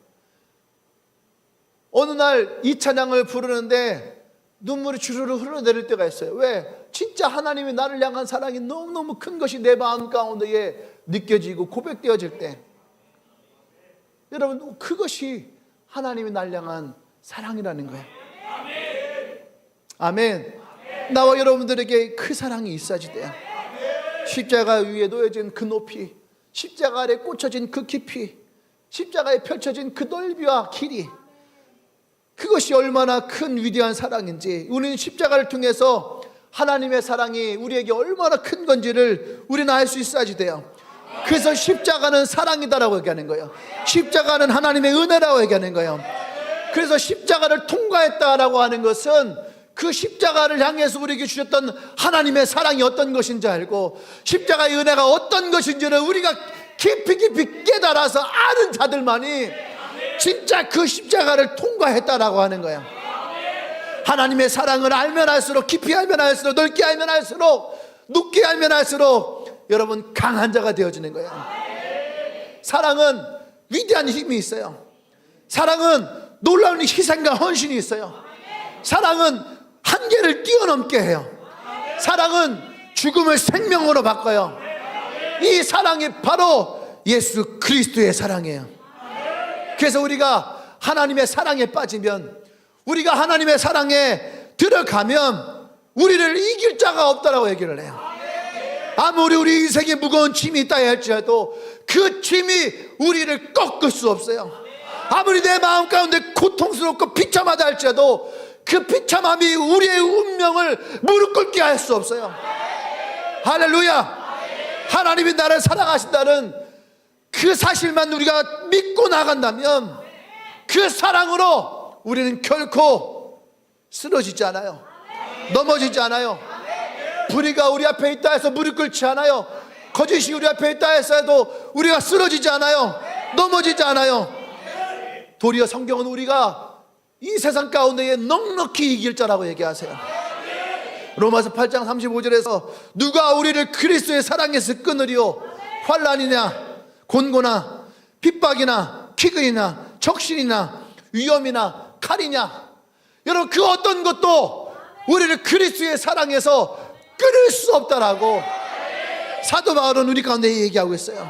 어느 날 이 찬양을 부르는데 눈물이 주르르 흘러내릴 때가 있어요. 왜? 진짜 하나님이 나를 향한 사랑이 너무너무 큰 것이 내 마음 가운데에 느껴지고 고백되어질 때, 여러분, 그것이 하나님이 나를 향한 사랑이라는 거예요. 아멘. 나와 여러분들에게 그 사랑이 있어야지 돼요. 십자가 위에 놓여진 그 높이, 십자가 아래 꽂혀진 그 깊이, 십자가에 펼쳐진 그 넓이와 길이, 그것이 얼마나 큰 위대한 사랑인지, 우리는 십자가를 통해서 하나님의 사랑이 우리에게 얼마나 큰 건지를 우리는 알 수 있어야지 돼요. 그래서 십자가는 사랑이다라고 얘기하는 거예요. 십자가는 하나님의 은혜라고 얘기하는 거예요. 그래서 십자가를 통과했다라고 하는 것은 그 십자가를 향해서 우리에게 주셨던 하나님의 사랑이 어떤 것인지 알고 십자가의 은혜가 어떤 것인지를 우리가 깊이 깨달아서 아는 자들만이 진짜 그 십자가를 통과했다라고 하는 거예요. 하나님의 사랑을 알면 알수록, 깊이 알면 알수록, 넓게 알면 알수록, 높게 알면 알수록 여러분 강한 자가 되어지는 거예요. 사랑은 위대한 힘이 있어요. 사랑은 놀라운 희생과 헌신이 있어요. 사랑은 한계를 뛰어넘게 해요. 사랑은 죽음을 생명으로 바꿔요. 이 사랑이 바로 예수 그리스도의 사랑이에요. 그래서 우리가 하나님의 사랑에 빠지면, 우리가 하나님의 사랑에 들어가면 우리를 이길 자가 없다라고 얘기를 해요. 아무리 우리 인생에 무거운 짐이 있다 할지라도 그 짐이 우리를 꺾을 수 없어요. 아무리 내 마음 가운데 고통스럽고 비참하다 할지라도 그 비참함이 우리의 운명을 무릎 꿇게 할 수 없어요. 할렐루야. 하나님이 나를 사랑하신다는 그 사실만 우리가 믿고 나간다면 그 사랑으로 우리는 결코 쓰러지지 않아요. 넘어지지 않아요. 불의가 우리 앞에 있다 해서 무릎 꿇지 않아요. 거짓이 우리 앞에 있다 해서도 우리가 쓰러지지 않아요. 넘어지지 않아요. 도리어 성경은 우리가 이 세상 가운데에 넉넉히 이길 자라고 얘기하세요. 로마서 8장 35절에서 누가 우리를 그리스도의 사랑에서 끊으리요? 환난이냐 곤고나 핍박이나 기근이나 적신이나 위험이나 칼이냐. 여러분, 그 어떤 것도 우리를 그리스도의 사랑에서 끊을 수 없다라고 사도 바울은 우리 가운데 얘기하고 있어요.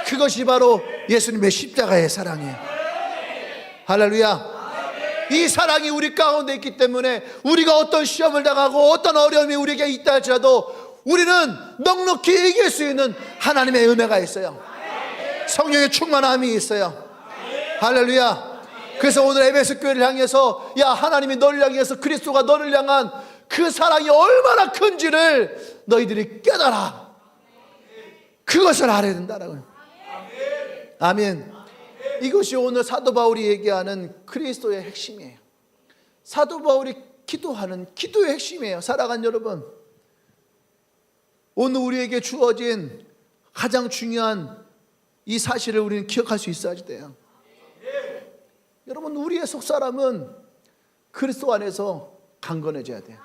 그것이 바로 예수님의 십자가의 사랑이에요. 할렐루야. 이 사랑이 우리 가운데 있기 때문에 우리가 어떤 시험을 당하고 어떤 어려움이 우리에게 있다 할지라도 우리는 넉넉히 이길 수 있는 하나님의 은혜가 있어요. 성령의 충만함이 있어요. 할렐루야. 그래서 오늘 에베소 교회를 향해서, 야, 하나님이 너를 향해서, 그리스도가 너를 향한 그 사랑이 얼마나 큰지를 너희들이 깨달아. 그것을 알아야 된다라고요. 아멘. 이것이 오늘 사도 바울이 얘기하는 그리스도의 핵심이에요. 사도 바울이 기도하는 기도의 핵심이에요. 사랑하는 여러분, 오늘 우리에게 주어진 가장 중요한 이 사실을 우리는 기억할 수 있어야 돼요. 여러분, 우리의 속사람은 그리스도 안에서 강건해져야 돼요.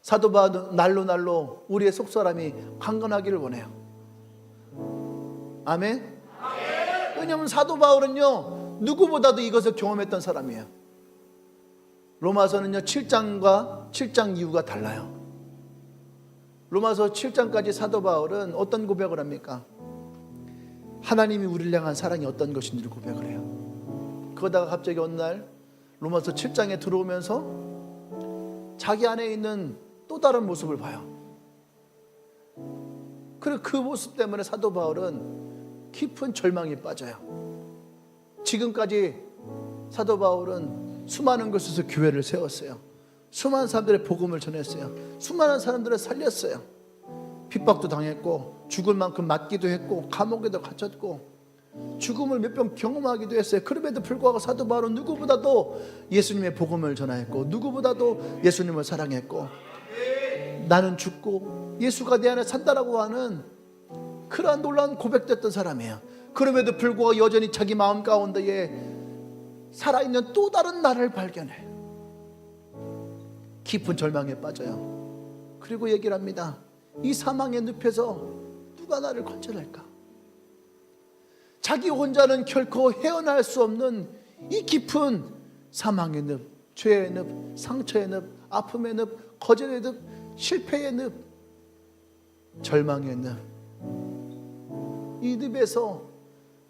사도 바울은 날로 우리의 속사람이 강건하기를 원해요. 아멘. 왜냐하면 사도 바울은요, 누구보다도 이것을 경험했던 사람이에요. 로마서는요 7장과 7장 이후가 달라요. 로마서 7장까지 사도 바울은 어떤 고백을 합니까? 하나님이 우리를 향한 사랑이 어떤 것인지를 고백을 해요. 그러다가 갑자기 어느 날 로마서 7장에 들어오면서 자기 안에 있는 또 다른 모습을 봐요. 그리고 그 모습 때문에 사도 바울은 깊은 절망에 빠져요. 지금까지 사도 바울은 수많은 곳에서 교회를 세웠어요. 수많은 사람들의 복음을 전했어요. 수많은 사람들을 살렸어요. 핍박도 당했고 죽을 만큼 맞기도 했고 감옥에도 갇혔고 죽음을 몇 번 경험하기도 했어요. 그럼에도 불구하고 사도 바울은 누구보다도 예수님의 복음을 전하였고 누구보다도 예수님을 사랑했고 나는 죽고 예수가 내 안에 산다라고 하는 그러한 놀라운 고백됐던 사람이에요. 그럼에도 불구하고 여전히 자기 마음 가운데에 살아있는 또 다른 나를 발견해요. 깊은 절망에 빠져요. 그리고 얘기를 합니다. 이 사망의 늪에서 누가 나를 건져낼까? 자기 혼자는 결코 헤어날 수 없는 이 깊은 사망의 늪, 죄의 늪, 상처의 늪, 아픔의 늪, 거절의 늪, 실패의 늪, 절망의 늪, 이 늪에서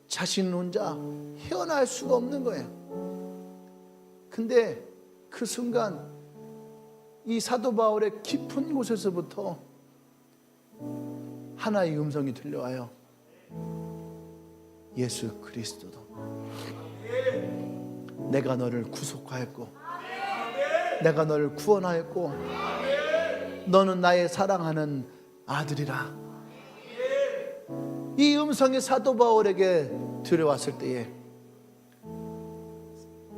자신 혼자 헤어날 수가 없는 거예요. 근데 그 순간 이 사도 바울의 깊은 곳에서부터 하나의 음성이 들려와요. 예수 그리스도도 내가 너를 구속하였고 내가 너를 구원하였고 너는 나의 사랑하는 아들이라. 이 음성이 사도 바울에게 들어왔을 때에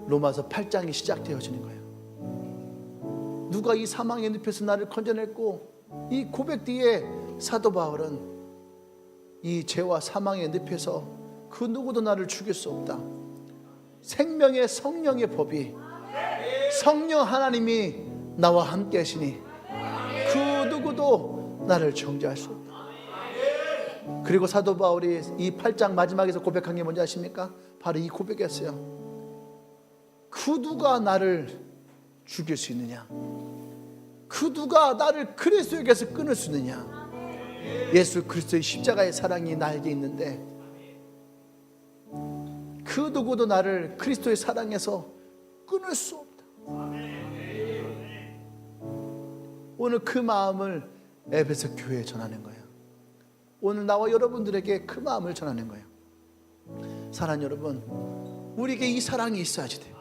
로마서 8장이 시작되어지는 거예요. 누가 이 사망의 늪에서 나를 건져냈고, 이 고백 뒤에 사도 바울은 이 죄와 사망의 늪에서 그 누구도 나를 죽일 수 없다. 생명의 성령의 법이 성령 하나님이 나와 함께 하시니 그 누구도 나를 정죄할 수 없다. 그리고 사도 바울이 이 8장 마지막에서 고백한 게 뭔지 아십니까? 바로 이 고백이었어요. 그 누가 나를 죽일 수 있느냐? 그 누가 나를 그리스도에게서 끊을 수 있느냐? 예수 그리스도의 십자가의 사랑이 나에게 있는데 그 누구도 나를 그리스도의 사랑에서 끊을 수 없다. 오늘 그 마음을 에베소 교회에 전하는 거예요. 오늘 나와 여러분들에게 그 마음을 전하는 거예요. 사랑하는 여러분, 우리에게 이 사랑이 있어야지 돼요.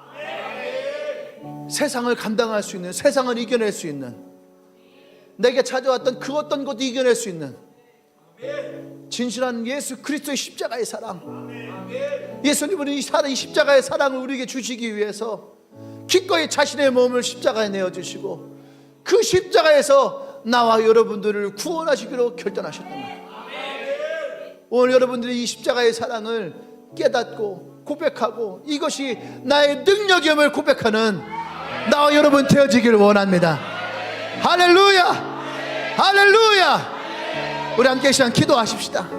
세상을 감당할 수 있는, 세상을 이겨낼 수 있는, 내게 찾아왔던 그 어떤 것도 이겨낼 수 있는 진실한 예수 그리스도의 십자가의 사랑. 예수님은 이 십자가의 사랑을 우리에게 주시기 위해서 기꺼이 자신의 몸을 십자가에 내어주시고 그 십자가에서 나와 여러분들을 구원하시기로 결단하셨단 말이에요. 오늘 여러분들이 이 십자가의 사랑을 깨닫고 고백하고 이것이 나의 능력임을 고백하는 나와 여러분 되어지기를 원합니다. 할렐루야, 할렐루야. 우리 함께 시간 기도하십시다.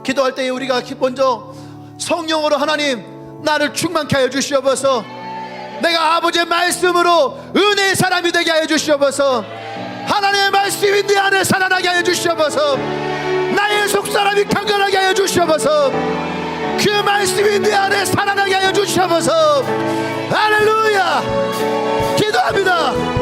기도할 때에 우리가 먼저 성령으로 하나님 나를 충만케 하여 주시옵소서. 내가 아버지의 말씀으로 은혜의 사람이 되게 하여 주시옵소서. 하나님의 말씀이 내 안에 살아나게 하여 주시옵소서. 나의 속사람이 강건하게 하여 주시옵소서. 그 말씀이 내 안에 살아나게 하여 주시옵소서. 할렐루야. 기도합니다.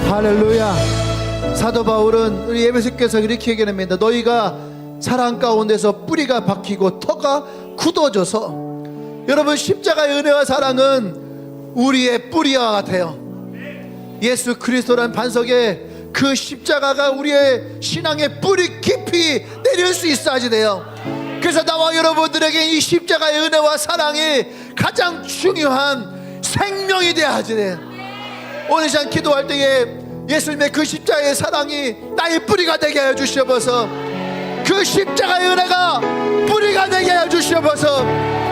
할렐루야. 사도 바울은 우리 에베소께서 이렇게 얘기합니다. 너희가 사랑 가운데서 뿌리가 박히고 터가 굳어져서, 여러분 십자가의 은혜와 사랑은 우리의 뿌리와 같아요. 예수 그리스도란 반석에 그 십자가가 우리의 신앙의 뿌리 깊이 내릴 수 있어야지 돼요. 그래서 나와 여러분들에게 이 십자가의 은혜와 사랑이 가장 중요한 생명이 되어야지 돼요. 오늘 시간 기도할 때에 예수님의 그 십자가의 사랑이 나의 뿌리가 되게 하여 주시옵소서. 그 십자가의 은혜가 뿌리가 되게 하여 주시옵소서.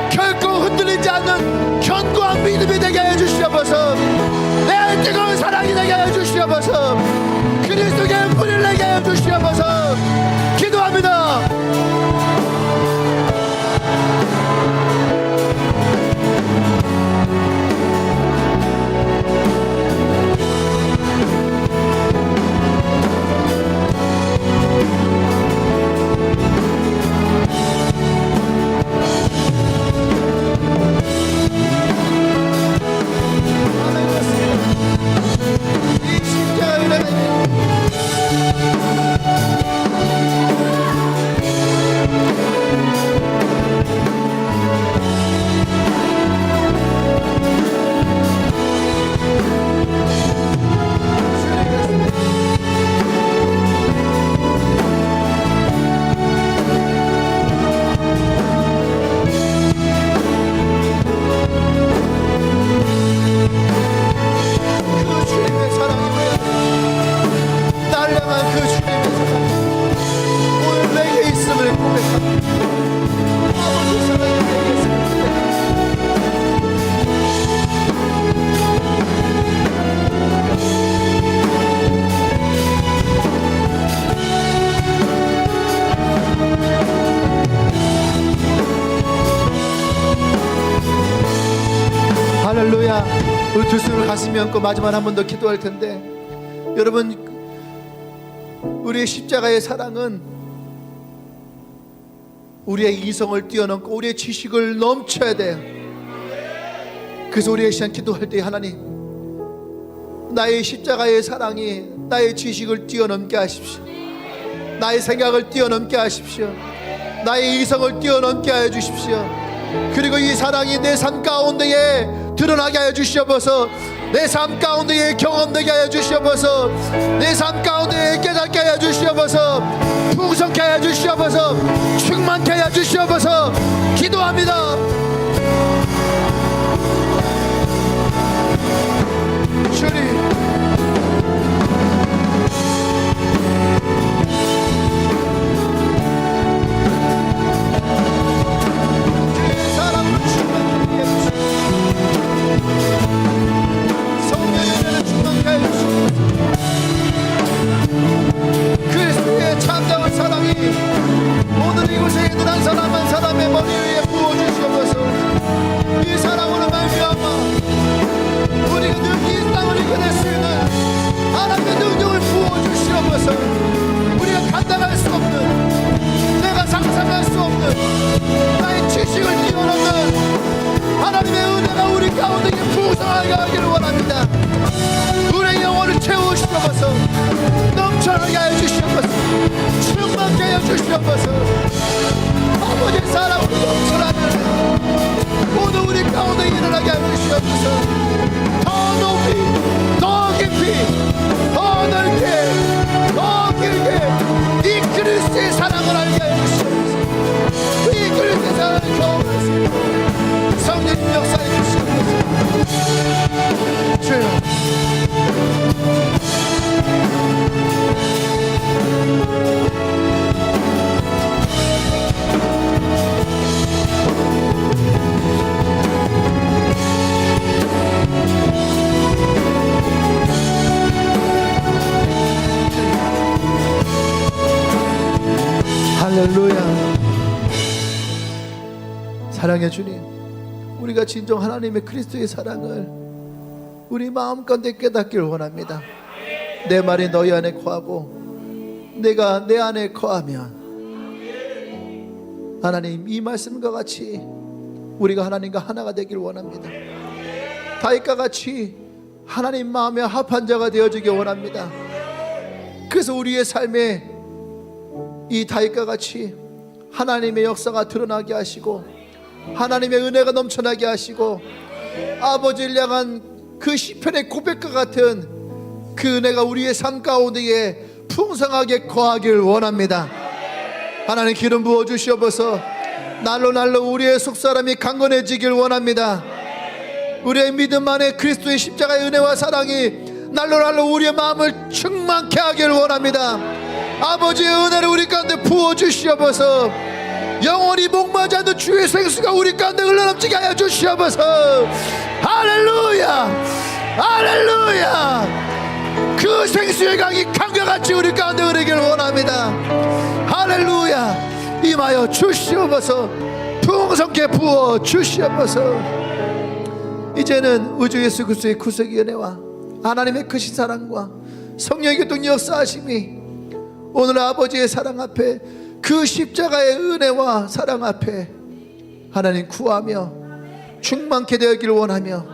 결코 흔들리지 않는 견고한 믿음이 되게 하여 주시옵소서. 내 뜨거운 사랑이 되게 하여 주시옵소서. 그리스도의 뿌리를 내게 하여 주시옵소서. 기도합니다. 이 십자가의 은혜가 할렐루야. 우리 두 손을 가슴에 얹고 마지막 한 번 더 기도할 텐데, 여러분, 우리의 십자가의 사랑은 우리의 이성을 뛰어넘고 우리의 지식을 넘쳐야 돼요. 그래서 우리의 시간 기도할 때, 하나님, 나의 십자가의 사랑이 나의 지식을 뛰어넘게 하십시오. 나의 생각을 뛰어넘게 하십시오. 나의 이성을 뛰어넘게 하여 주십시오. 그리고 이 사랑이 내 삶 가운데에 드러나게 하여 주시옵소서. 내 삶 가운데에 경험되게 하여 주시옵소서. 내 삶 가운데에 깨닫게 하여 주시옵소서. 풍성케 하여 주시옵소서. 충만케 하여 주시옵소서. 기도합니다. 주님, 그리스도의 참다운 사랑이 오늘 이곳에 있는 한 사람 한 사람의 머리 위에 부어주시옵소서. 이 사랑으로 말미암아 우리가 늘 이 땅을 이겨낼 수 있는 하나님의 능력을 부어주시옵소서. 우리가 감당할 수 없는, 내가 상상할 수 없는, 나의 지식을 뛰어넘는 하나님의 은혜가 우리 가운데 풍성하게 하기를 원합니다. 우리의 영혼을 채우시옵소서. 넘쳐나게 하여 주시옵소서. 충만케 하여 주시옵소서. 아버지의 사랑으로 넘쳐나는 모두 우리 가운데 일어나게 하여 주시옵소서. 더 높이, 더 깊이, 더 넓게, 더 길게 이 그리스도의 사랑을 알게 하여 주시옵소서. 이 그리스도의 사랑을 경험할 수 있도록 성령님 역사해 주시옵소서. 주여, 할렐루야. 사랑해 주님, 우리가 진정 하나님의 그리스도의 사랑을 우리 마음 가운데 깨닫기를 원합니다. 내 말이 너희 안에 거하고 내가 내 안에 거하면, 하나님, 이 말씀과 같이 우리가 하나님과 하나가 되기를 원합니다. 다윗과 같이 하나님 마음에 합한 자가 되어지기 원합니다. 그래서 우리의 삶에 이 다윗과 같이 하나님의 역사가 드러나게 하시고 하나님의 은혜가 넘쳐나게 하시고 아버지를 향한 그 시편의 고백과 같은 그 은혜가 우리의 삶 가운데에 풍성하게 거하길 원합니다. 하나님, 기름 부어 주시옵소서. 날로 날로 우리의 속사람이 강건해지길 원합니다. 우리의 믿음 안에 그리스도의 십자가의 은혜와 사랑이 날로 날로 우리의 마음을 충만케 하길 원합니다. 아버지의 은혜를 우리 가운데 부어 주시옵소서. 영원히 목마르지 않는 주의 생수가 우리 가운데 흘러넘치게 하여 주시옵소서. 할렐루야, 할렐루야. 그 생수의 강이 강과 같이 우리 가운데 흐르기를 원합니다. 할렐루야. 임하여 주시옵소서. 풍성케 부어 주시옵소서. 이제는 우주 예수 그리스도의 구속의 은혜와 하나님의 크신 사랑과 성령의 교통 역사하심이 오늘 아버지의 사랑 앞에, 그 십자가의 은혜와 사랑 앞에 하나님 구하며 충만케 되기를 원하며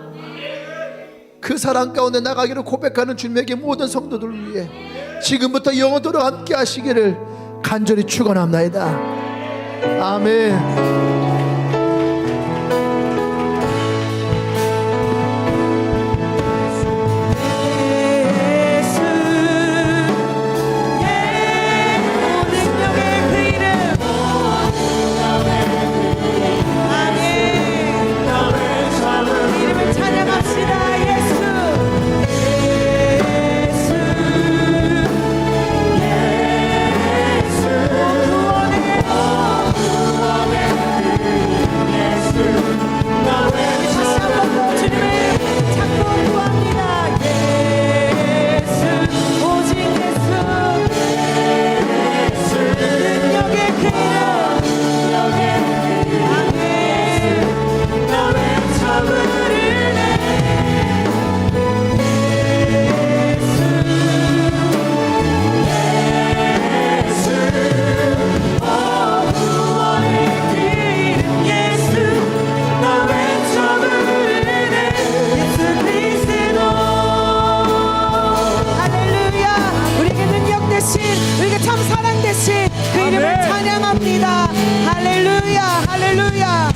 그 사랑 가운데 나가기를 고백하는 주님에게 모든 성도들을 위해 지금부터 영원토록 함께 하시기를 간절히 축원합나이다. 아멘. 할렐루야.